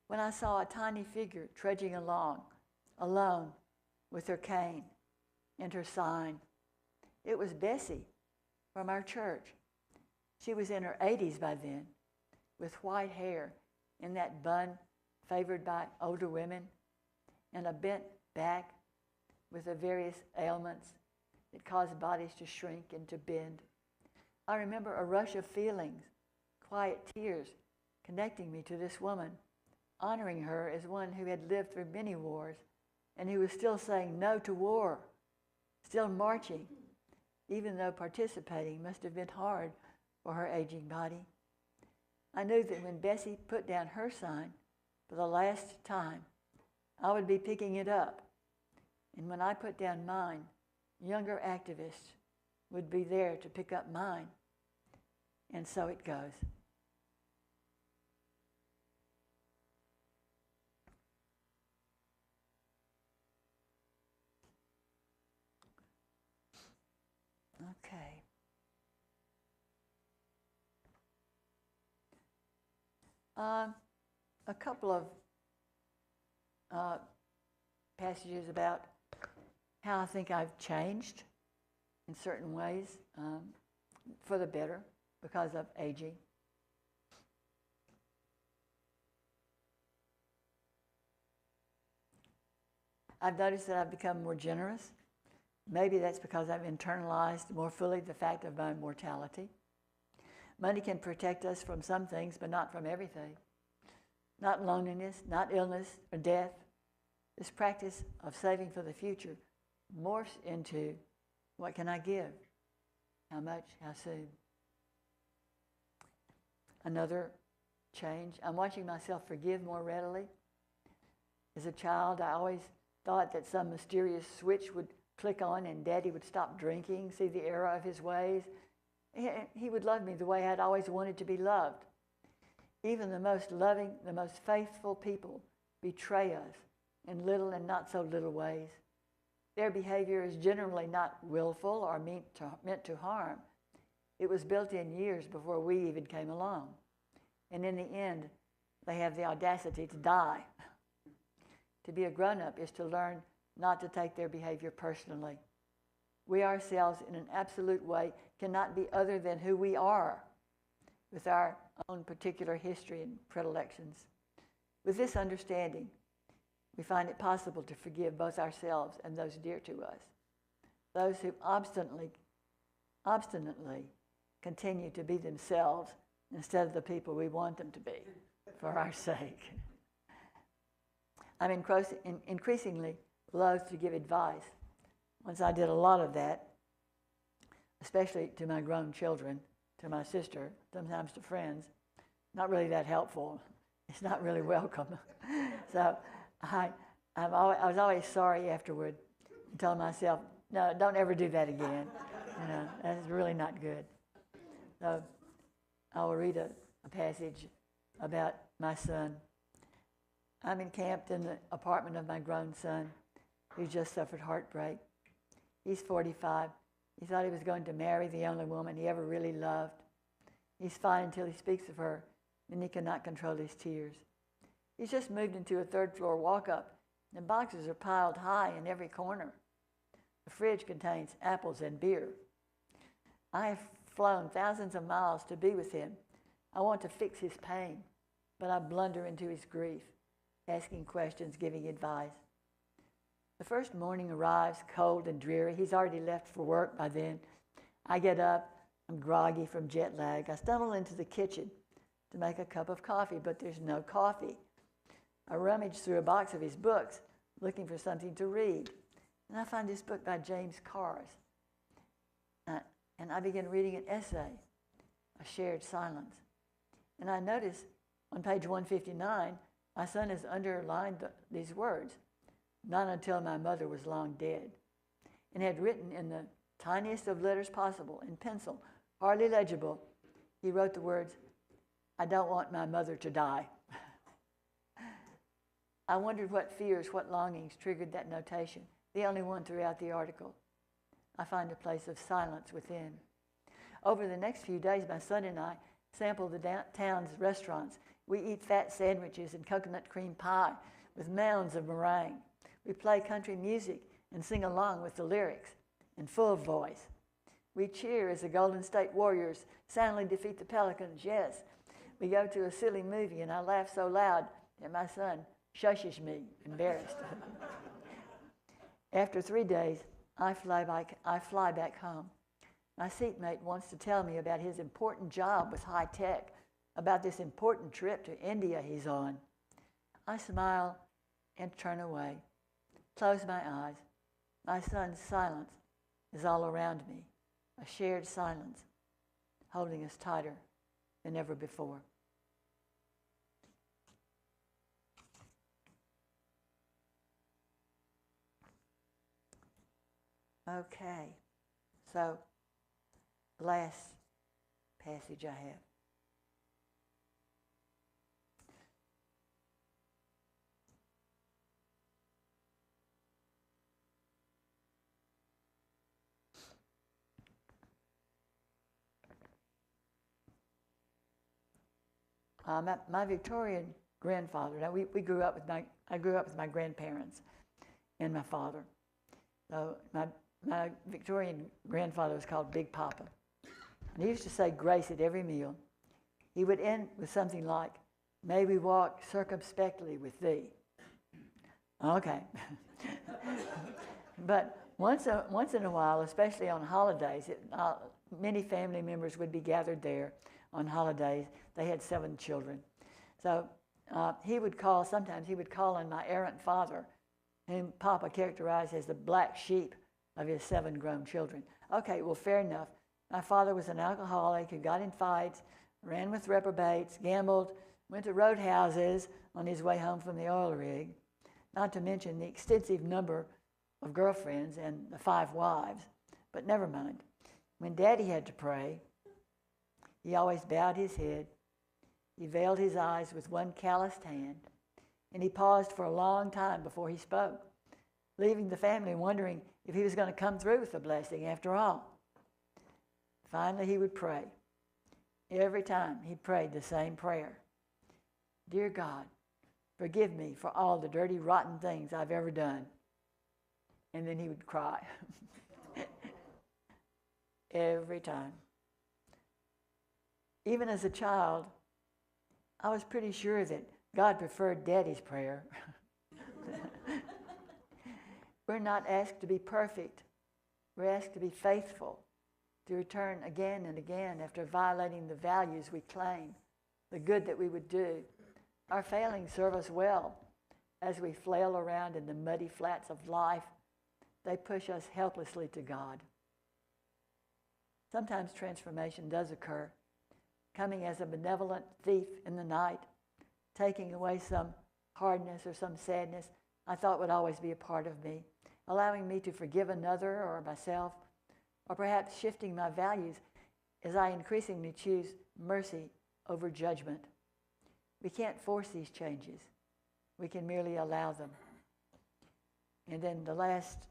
When I saw a tiny figure trudging along, alone, with her cane and her sign, it was Bessie from our church. She was in her 80s by then, with white hair in that bun favored by older women, and a bent back with the various ailments that cause bodies to shrink and to bend. I remember a rush of feelings, quiet tears, connecting me to this woman, honoring her as one who had lived through many wars and who was still saying no to war, still marching, even though participating must have been hard for her aging body. I knew that when Bessie put down her sign for the last time, I would be picking it up. And when I put down mine, younger activists would be there to pick up mine. And so it goes. Okay. A couple of passages about how I think I've changed in certain ways for the better because of aging. I've noticed that I've become more generous. Maybe that's because I've internalized more fully the fact of my mortality. Money can protect us from some things, but not from everything. Not loneliness, not illness or death. This practice of saving for the future morphs into, what can I give? How much? How soon? Another change, I'm watching myself forgive more readily. As a child, I always thought that some mysterious switch would click on and Daddy would stop drinking, see the error of his ways. He would love me the way I'd always wanted to be loved. Even the most loving, the most faithful people betray us in little and not so little ways. Their behavior is generally not willful or meant to harm. It was built in years before we even came along. And in the end, they have the audacity to die. To be a grown-up is to learn not to take their behavior personally. We ourselves, in an absolute way, cannot be other than who we are, with our own particular history and predilections. With this understanding, we find it possible to forgive both ourselves and those dear to us, those who obstinately continue to be themselves instead of the people we want them to be for our sake. I'm increasingly loath to give advice. Once I did a lot of that, especially to my grown children, to my sister, sometimes to friends. Not really that helpful. It's not really welcome. So I was always sorry afterward and telling myself, no, don't ever do that again. You know, that's really not good. So I will read a passage about my son. I'm encamped in the apartment of my grown son who just suffered heartbreak. He's 45. He thought he was going to marry the only woman he ever really loved. He's fine until he speaks of her, then he cannot control his tears. He's just moved into a third-floor walk-up. The boxes are piled high in every corner. The fridge contains apples and beer. I have flown thousands of miles to be with him. I want to fix his pain, but I blunder into his grief. asking questions, giving advice. The first morning arrives cold and dreary. He's already left for work by then. I get up. I'm groggy from jet lag. I stumble into the kitchen to make a cup of coffee, but there's no coffee. I rummage through a box of his books, looking for something to read. And I find this book by James Cars. And I begin reading an essay, A Shared Silence. And I notice on page 159, my son has underlined these words, "Not until my mother was long dead," and had written in the tiniest of letters possible, in pencil, hardly legible, he wrote the words, "I don't want my mother to die." I wondered what fears, what longings triggered that notation, the only one throughout the article. I find a place of silence within. Over the next few days, my son and I sample the town's restaurants. We eat fat sandwiches and coconut cream pie with mounds of meringue. We play country music and sing along with the lyrics in full voice. We cheer as the Golden State Warriors soundly defeat the Pelicans, yes. We go to a silly movie and I laugh so loud that my son shushes me, embarrassed. After 3 days, I fly back home. My seatmate wants to tell me about his important job with high tech, about this important trip to India he's on. I smile and turn away, close my eyes. My son's silence is all around me, a shared silence, holding us tighter than ever before. Okay, so last passage I have. My Victorian grandfather. Now I grew up with my grandparents and my father. So my Victorian grandfather was called Big Papa. And he used to say grace at every meal. He would end with something like, "May we walk circumspectly with thee." Okay. But once in a while, especially on holidays, many family members would be gathered there on holidays. They had 7 children. So sometimes he would call on my errant father, whom Papa characterized as the black sheep of his 7 grown children. Okay, well, fair enough. My father was an alcoholic who got in fights, ran with reprobates, gambled, went to roadhouses on his way home from the oil rig, not to mention the extensive number of girlfriends and the 5 wives. But never mind. When Daddy had to pray, he always bowed his head, he veiled his eyes with one calloused hand, and he paused for a long time before he spoke, leaving the family wondering if he was going to come through with the blessing after all. Finally, he would pray. Every time he prayed the same prayer. "Dear God, forgive me for all the dirty, rotten things I've ever done." And then he would cry. Every time. Even as a child, I was pretty sure that God preferred Daddy's prayer. We're not asked to be perfect. We're asked to be faithful, to return again and again after violating the values we claim, the good that we would do. Our failings serve us well as we flail around in the muddy flats of life. They push us helplessly to God. Sometimes transformation does occur, coming as a benevolent thief in the night, taking away some hardness or some sadness I thought would always be a part of me, allowing me to forgive another or myself, or perhaps shifting my values as I increasingly choose mercy over judgment. We can't force these changes. We can merely allow them. And then the last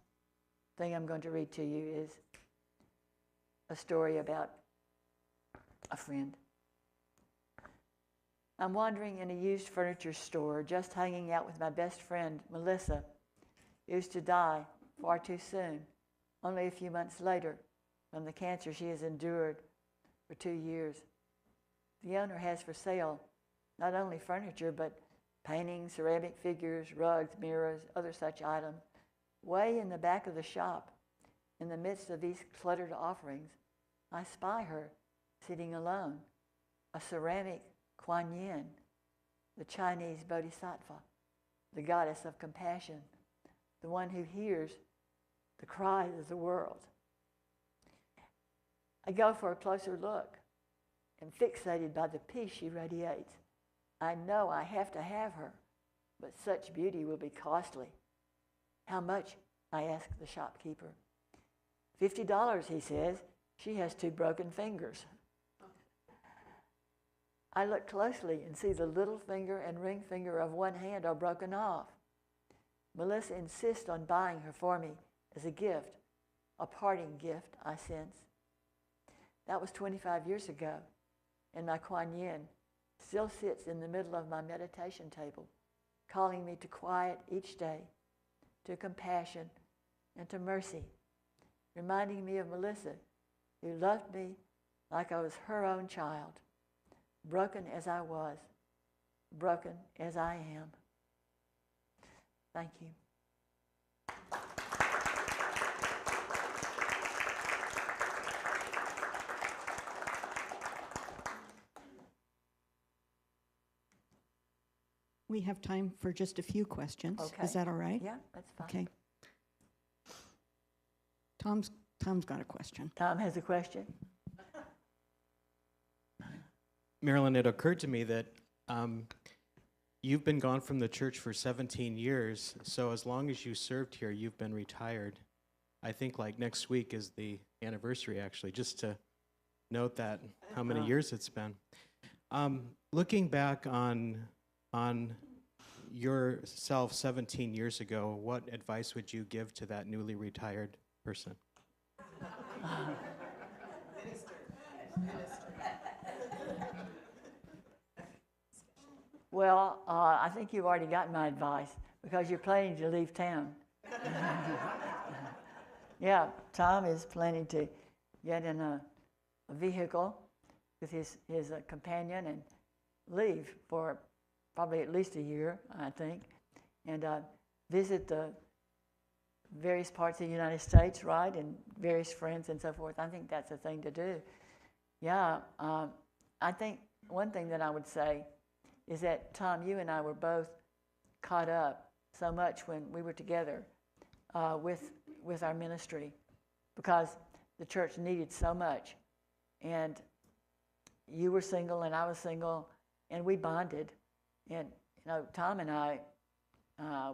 thing I'm going to read to you is a story about a friend. I'm wandering in a used furniture store, just hanging out with my best friend, Melissa, who used to die far too soon, only a few months later, from the cancer she has endured for 2 years. The owner has for sale not only furniture, but paintings, ceramic figures, rugs, mirrors, other such items. Way in the back of the shop, in the midst of these cluttered offerings, I spy her sitting alone, a ceramic Kuan Yin, the Chinese Bodhisattva, the goddess of compassion, the one who hears the cries of the world. I go for a closer look, and fixated by the peace she radiates. I know I have to have her, but such beauty will be costly. How much? I ask the shopkeeper. $50, he says. She has 2 broken fingers. I look closely and see the little finger and ring finger of one hand are broken off. Melissa insists on buying her for me as a gift, a parting gift, I sense. That was 25 years ago, and my Kuan Yin still sits in the middle of my meditation table, calling me to quiet each day, to compassion, and to mercy, reminding me of Melissa, who loved me like I was her own child, broken as I was, broken as I am. Thank you. We have time for just a few questions. Okay. Is that all right? Yeah, that's fine. Okay. Tom's got a question. Tom has a question. Marilyn, it occurred to me that you've been gone from the church for 17 years, so as long as you served here, you've been retired. I think like next week is the anniversary, actually, just to note that, how many years it's been. Looking back on yourself 17 years ago, what advice would you give to that newly retired person? Well, I think you've already gotten my advice because you're planning to leave town. Yeah, Tom is planning to get in a vehicle with his companion and leave for probably at least a year, I think, and visit the various parts of the United States, right, and various friends and so forth. I think that's the thing to do. Yeah, I think one thing that I would say is that, Tom, you and I were both caught up so much when we were together with our ministry because the church needed so much. And you were single and I was single, and we bonded. And, you know, Tom and I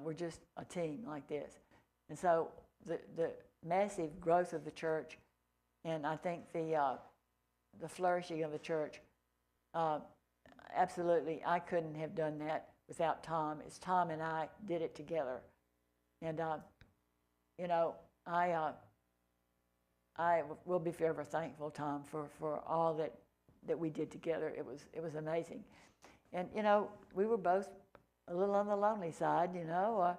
were just a team like this. And so the massive growth of the church, and I think the flourishing of the church, absolutely, I couldn't have done that without Tom. It's Tom and I did it together. And, you know, I will be forever thankful, Tom, for all that we did together. It was amazing. And, you know, we were both a little on the lonely side, you know.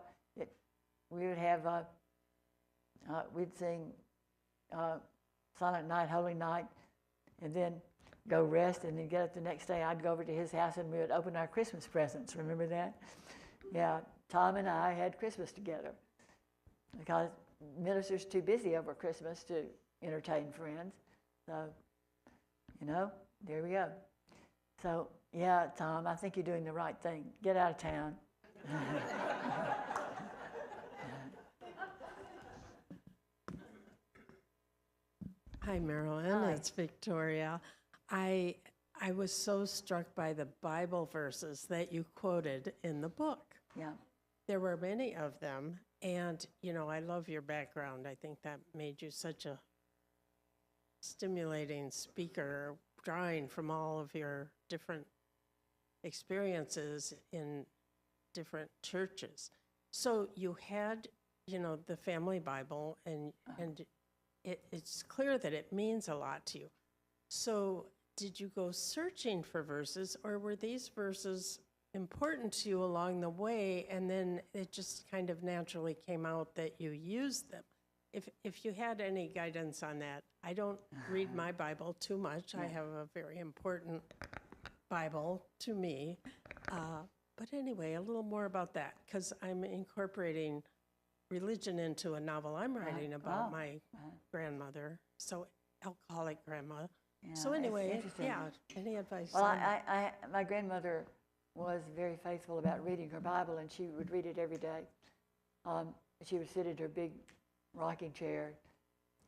We would have, we'd sing Silent Night, Holy Night, and then go rest, and then get up the next day. I'd go over to his house, and we would open our Christmas presents. Remember that? Yeah, Tom and I had Christmas together because ministers too busy over Christmas to entertain friends. So, you know, there we go. So, yeah, Tom, I think you're doing the right thing. Get out of town. Hi, Marilyn. Hi. It's Victoria. I was so struck by the Bible verses that you quoted in the book. Yeah. There were many of them, and, you know, I love your background. I think that made you such a stimulating speaker, drawing from all of your different experiences in different churches. So you had, you know, the family Bible, and it's clear that it means a lot to you. So did you go searching for verses, or were these verses important to you along the way, and then it just kind of naturally came out that you used them? If you had any guidance on that. I don't read my Bible too much. I have a very important Bible to me. But anyway, a little more about that, because I'm incorporating religion into a novel I'm writing about Oh, my grandmother, so alcoholic grandma. Yeah, So it's anyway, interesting. yeah, any advice? Well, on- my grandmother was very faithful about reading her Bible, and she would read it every day. She would sit in her big rocking chair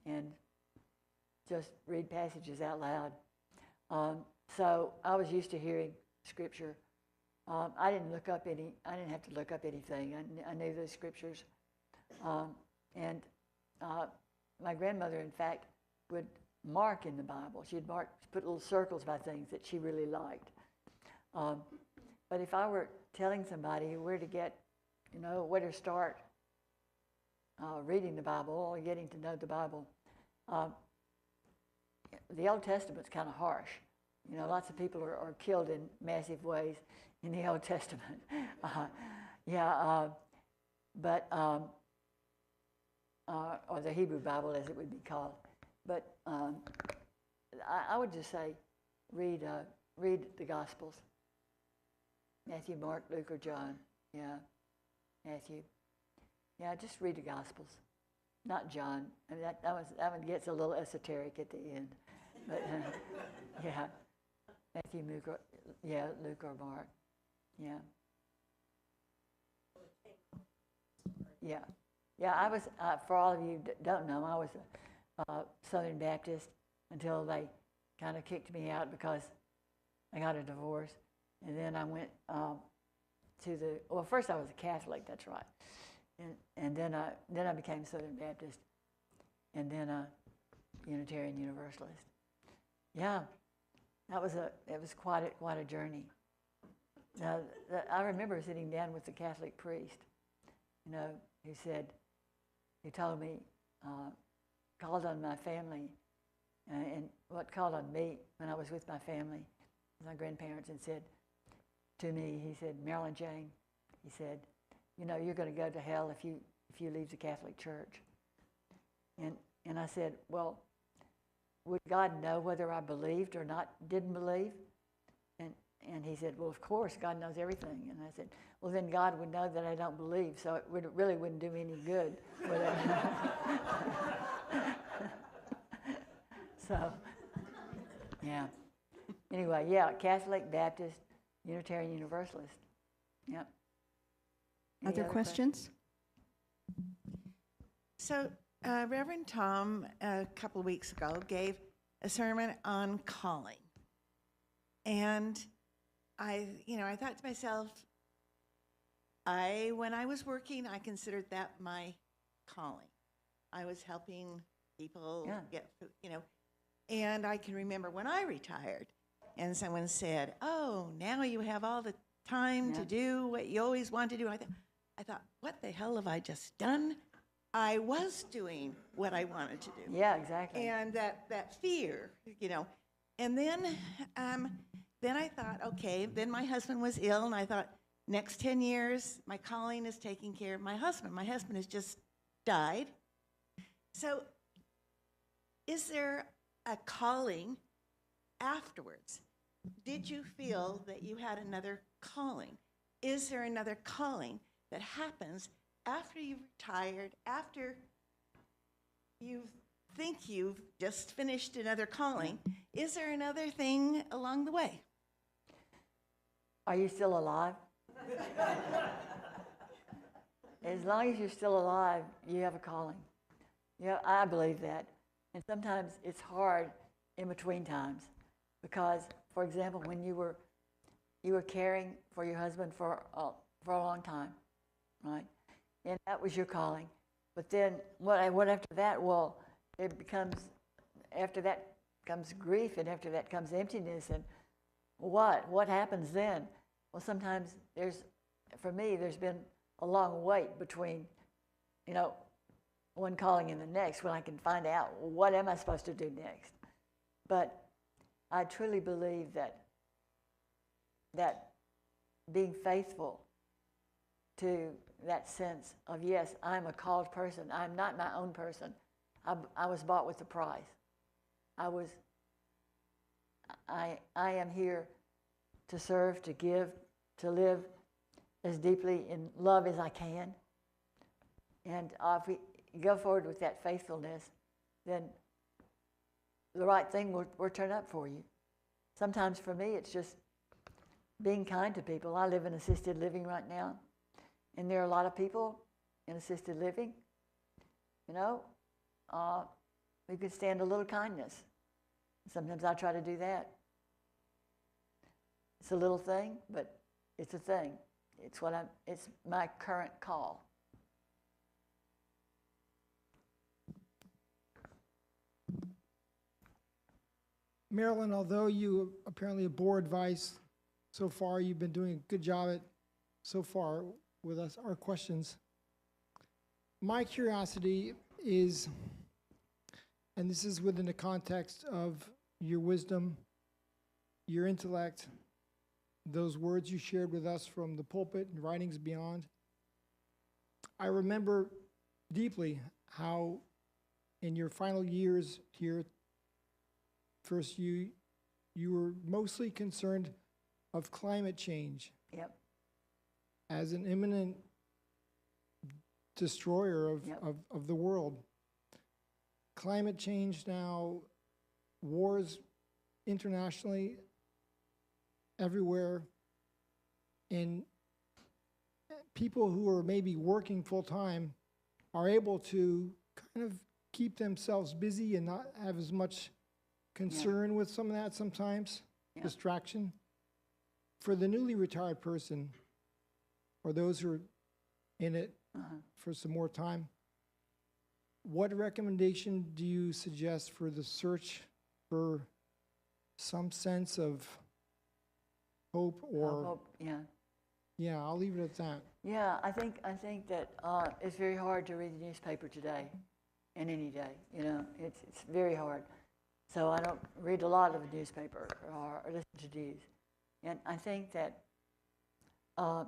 and just read passages out loud. So I was used to hearing scripture. I didn't have to look up anything. I knew the scriptures. And my grandmother, in fact, would mark in the Bible. She'd put little circles by things that she really liked. But if I were telling somebody where to get, where to start reading the Bible or getting to know the Bible, the Old Testament's kind of harsh. Lots of people are killed in massive ways in the Old Testament. Or the Hebrew Bible, as it would be called. But I would just say, read the Gospels. Matthew, Mark, Luke, or John. Yeah, Matthew. Yeah, just read the Gospels. Not John. I mean, that one gets a little esoteric at the end. But yeah, Matthew, Luke, or Mark. Yeah. Yeah, I was, for all of you that don't know, I was a Southern Baptist until they kind of kicked me out because I got a divorce. And then I went first I was a Catholic, that's right. And then I became Southern Baptist, and then a Unitarian Universalist. Yeah, it was quite a journey. Now, I remember sitting down with the Catholic priest, who told me, called on my family, and what called on me when I was with my family, my grandparents, and said to me, he said, Marilyn Jane, he said, you're going to go to hell if you leave the Catholic Church. And I said, well, would God know whether I believed or didn't believe? And he said, well, of course, God knows everything. And I said, well, then God would know that I don't believe, so it really wouldn't do me any good. So, yeah. Anyway, yeah, Catholic, Baptist, Unitarian Universalist. Yep. Any Other questions? So, Reverend Tom, a couple of weeks ago, gave a sermon on calling. And I thought to myself, when I was working, I considered that my calling. I was helping people get food, And I can remember when I retired, and someone said, "Oh, now you have all the time to do what you always wanted to do." I thought, what the hell have I just done? I was doing what I wanted to do. Yeah, exactly. And that fear, And then I thought, okay, then my husband was ill, and I thought, next 10 years, my calling is taking care of my husband. My husband has just died. So is there a calling afterwards? Did you feel that you had another calling? Is there another calling that happens after you've retired, after you think you've just finished another calling? Is there another thing along the way? Are you still alive? As long as you're still alive, you have a calling. Yeah, I believe that. And sometimes it's hard in between times because, for example, when you were caring for your husband for a long time, right? And that was your calling. But then what after that? Well, after that comes grief, and after that comes emptiness, and what happens then? Well, sometimes for me, there's been a long wait between, one calling and the next when I can find out what am I supposed to do next. But I truly believe that being faithful to that sense of, yes, I'm a called person. I'm not my own person. I was bought with a price. I am here to serve, to give, to live as deeply in love as I can. And if we go forward with that faithfulness, then the right thing will turn up for you. Sometimes for me, it's just being kind to people. I live in assisted living right now, and there are a lot of people in assisted living. You know, we could stand a little kindness. Sometimes I try to do that. It's a little thing, but it's a thing. It's my current call. Marilyn, although you apparently bore advice so far, you've been doing a good job at so far with us, our questions. My curiosity is, and this is within the context of your wisdom, your intellect, those words you shared with us from the pulpit and writings beyond. I remember deeply how in your final years here, first you were mostly concerned of climate change. Yep. As an imminent destroyer of the world. Climate change now, wars internationally, everywhere, and people who are maybe working full-time are able to kind of keep themselves busy and not have as much concern with some of that sometimes, distraction. For the newly retired person, or those who are in it for some more time, what recommendation do you suggest for the search for some sense of hope or... Hope, yeah. Yeah, I'll leave it at that. Yeah, I think that it's very hard to read the newspaper today, and any day. You know, it's very hard. So I don't read a lot of the newspaper or listen to news. And I think that, you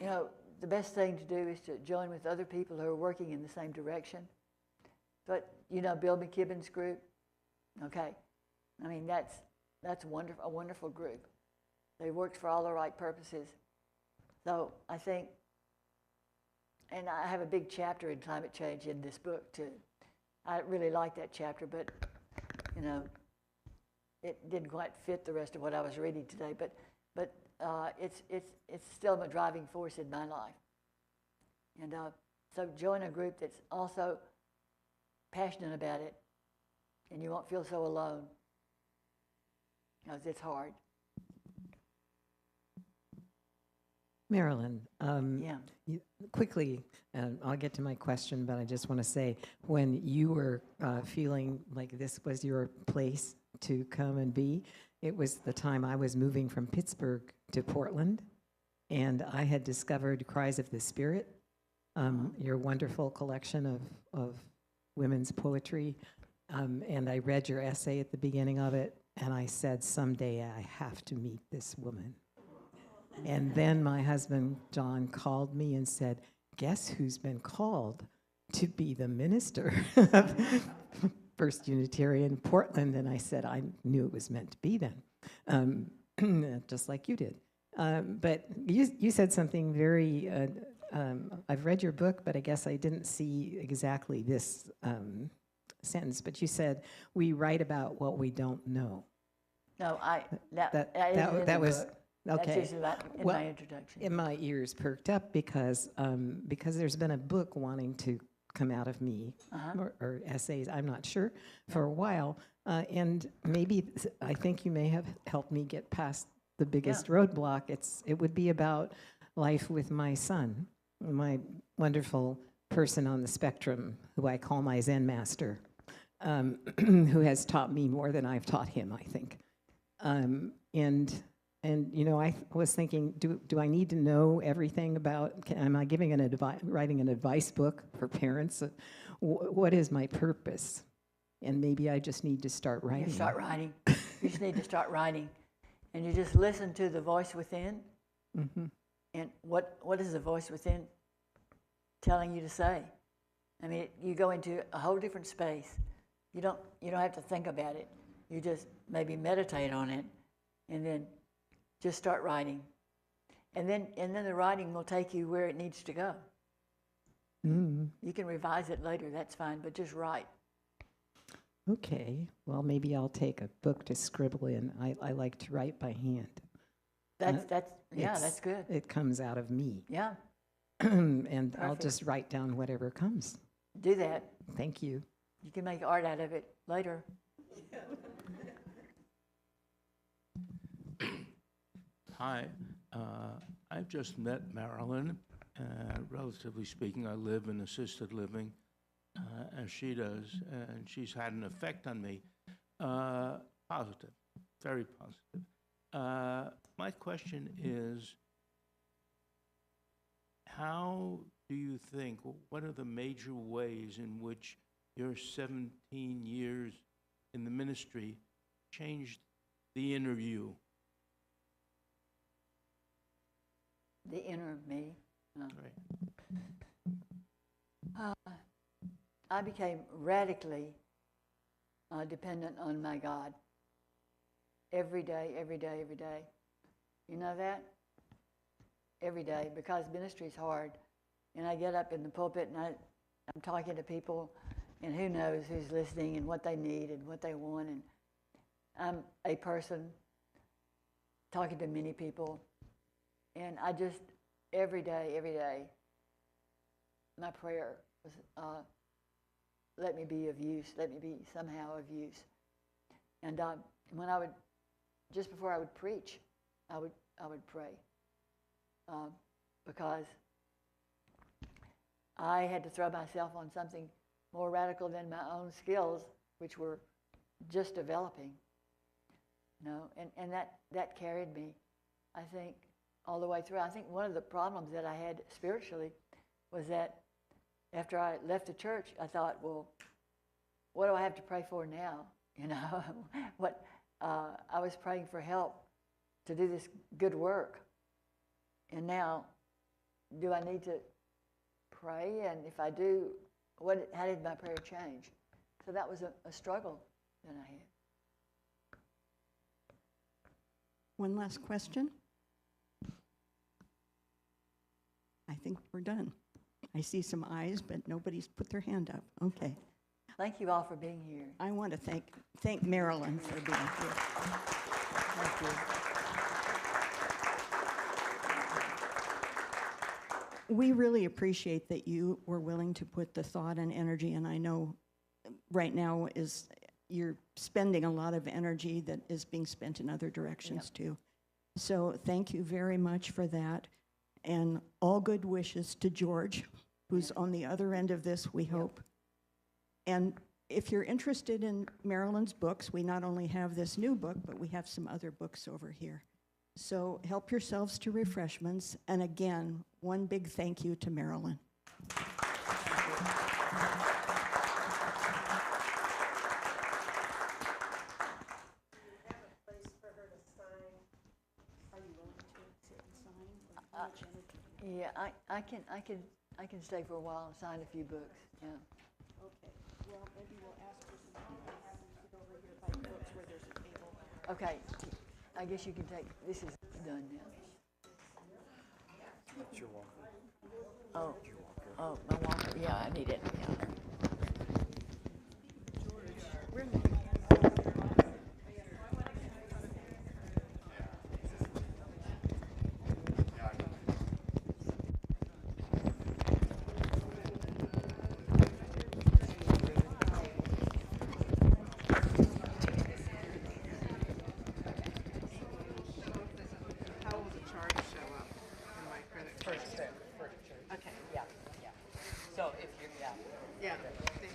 know, the best thing to do is to join with other people who are working in the same direction. But, you know, Bill McKibben's group, okay. I mean, that's wonderful, a wonderful group. They worked for all the right purposes. So I think, and I have a big chapter in climate change in this book too. I really like that chapter, but, you know, it didn't quite fit the rest of what I was reading today. But it's still a driving force in my life. And so join a group that's also passionate about it, and you won't feel so alone, because it's hard. Marilyn, Yeah. quickly, I'll get to my question, but I just want to say, when you were feeling like this was your place to come and be, it was the time I was moving from Pittsburgh to Portland, and I had discovered Cries of the Spirit, your wonderful collection of women's poetry, and I read your essay at the beginning of it, and I said, someday I have to meet this woman. And then my husband, John, called me and said, guess who's been called to be the minister of First Unitarian Portland? And I said, I knew it was meant to be then, just like you did. But you said something very, I've read your book, but I guess I didn't see exactly this sentence. But you said, we write about what we don't know. No, that was... book. Okay. That's usually in my introduction. And my ears perked up because there's been a book wanting to come out of me, or essays, I'm not sure, for a while. And maybe I think you may have helped me get past the biggest roadblock. It would be about life with my son, my wonderful person on the spectrum, who I call my Zen master, who has taught me more than I've taught him, I think. And you know, I was thinking, do I need to know everything about? Am I giving writing an advice book for parents? What is my purpose? And maybe I just need to start writing. You start writing. You just need to start writing, and you just listen to the voice within. Mm-hmm. And what is the voice within telling you to say? I mean, you go into a whole different space. You don't have to think about it. You just maybe meditate on it, and then just start writing. And then the writing will take you where it needs to go. You can revise it later, that's fine, but just write. Okay, well, maybe I'll take a book to scribble in. I like to write by hand. That's It's- that's good. It comes out of me. Yeah, And I'll Perfect. just write down whatever comes. do that. Thank you. You can make art out of it later. Hi, I've just met Marilyn. Relatively speaking, I live in assisted living, as she does, and she's had an effect on me. Positive, very positive. My question is, how do you think, what are the major ways in which your 17 years in the ministry changed the inner you? The inner me. Right. I became radically dependent on my God. Every day, every day, every day. You know that? Every day, because ministry is hard. And I get up in the pulpit and I'm talking to people, and who knows who's listening and what they need and what they want. And I'm a person talking to many people. And I just, every day, my prayer was, let me be of use, let me be somehow of use. And when I would, just before I would preach, I would pray. Because I had to throw myself on something more radical than my own skills, which were just developing. You know, and that carried me, I think, all the way through. I think one of the problems that I had spiritually was that after I left the church, I thought, well, what do I have to pray for now? You know, I was praying for help to do this good work. And now, do I need to pray? And if I do, how did my prayer change? So that was a struggle that I had. One last question. I think we're done. I see some eyes, but nobody's put their hand up. Okay. Thank you all for being here. I want to thank Marilyn for being here. Thank you. We really appreciate that you were willing to put the thought and energy, and I know right now you're spending a lot of energy that is being spent in other directions too. So thank you very much for that, and all good wishes to George, who's on the other end of this, we hope. And if you're interested in Marilyn's books, we not only have this new book, but we have some other books over here. So help yourselves to refreshments. And again, one big thank you to Marilyn. Yeah, I can stay for a while and sign a few books. Yeah. Okay. Well, maybe we'll ask for some help and have them sit over here by the books where there's a table. Okay. I guess you can take. This is done now. It's your walker. Oh. Oh, my walker. Yeah, I need it. Yeah. How will the charge show up in my credit card? Okay. Yeah. So if you, Yeah, thank you.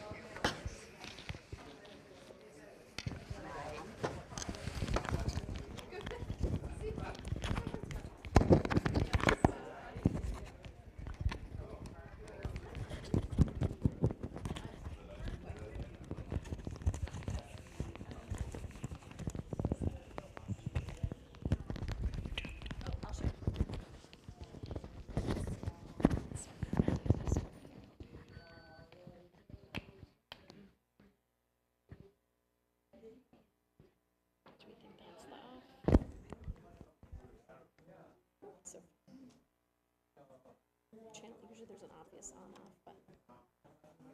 channel, usually there's an obvious on-off, but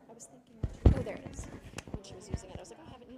I was thinking, oh, there it is. When she was using it, I was like, oh, I haven't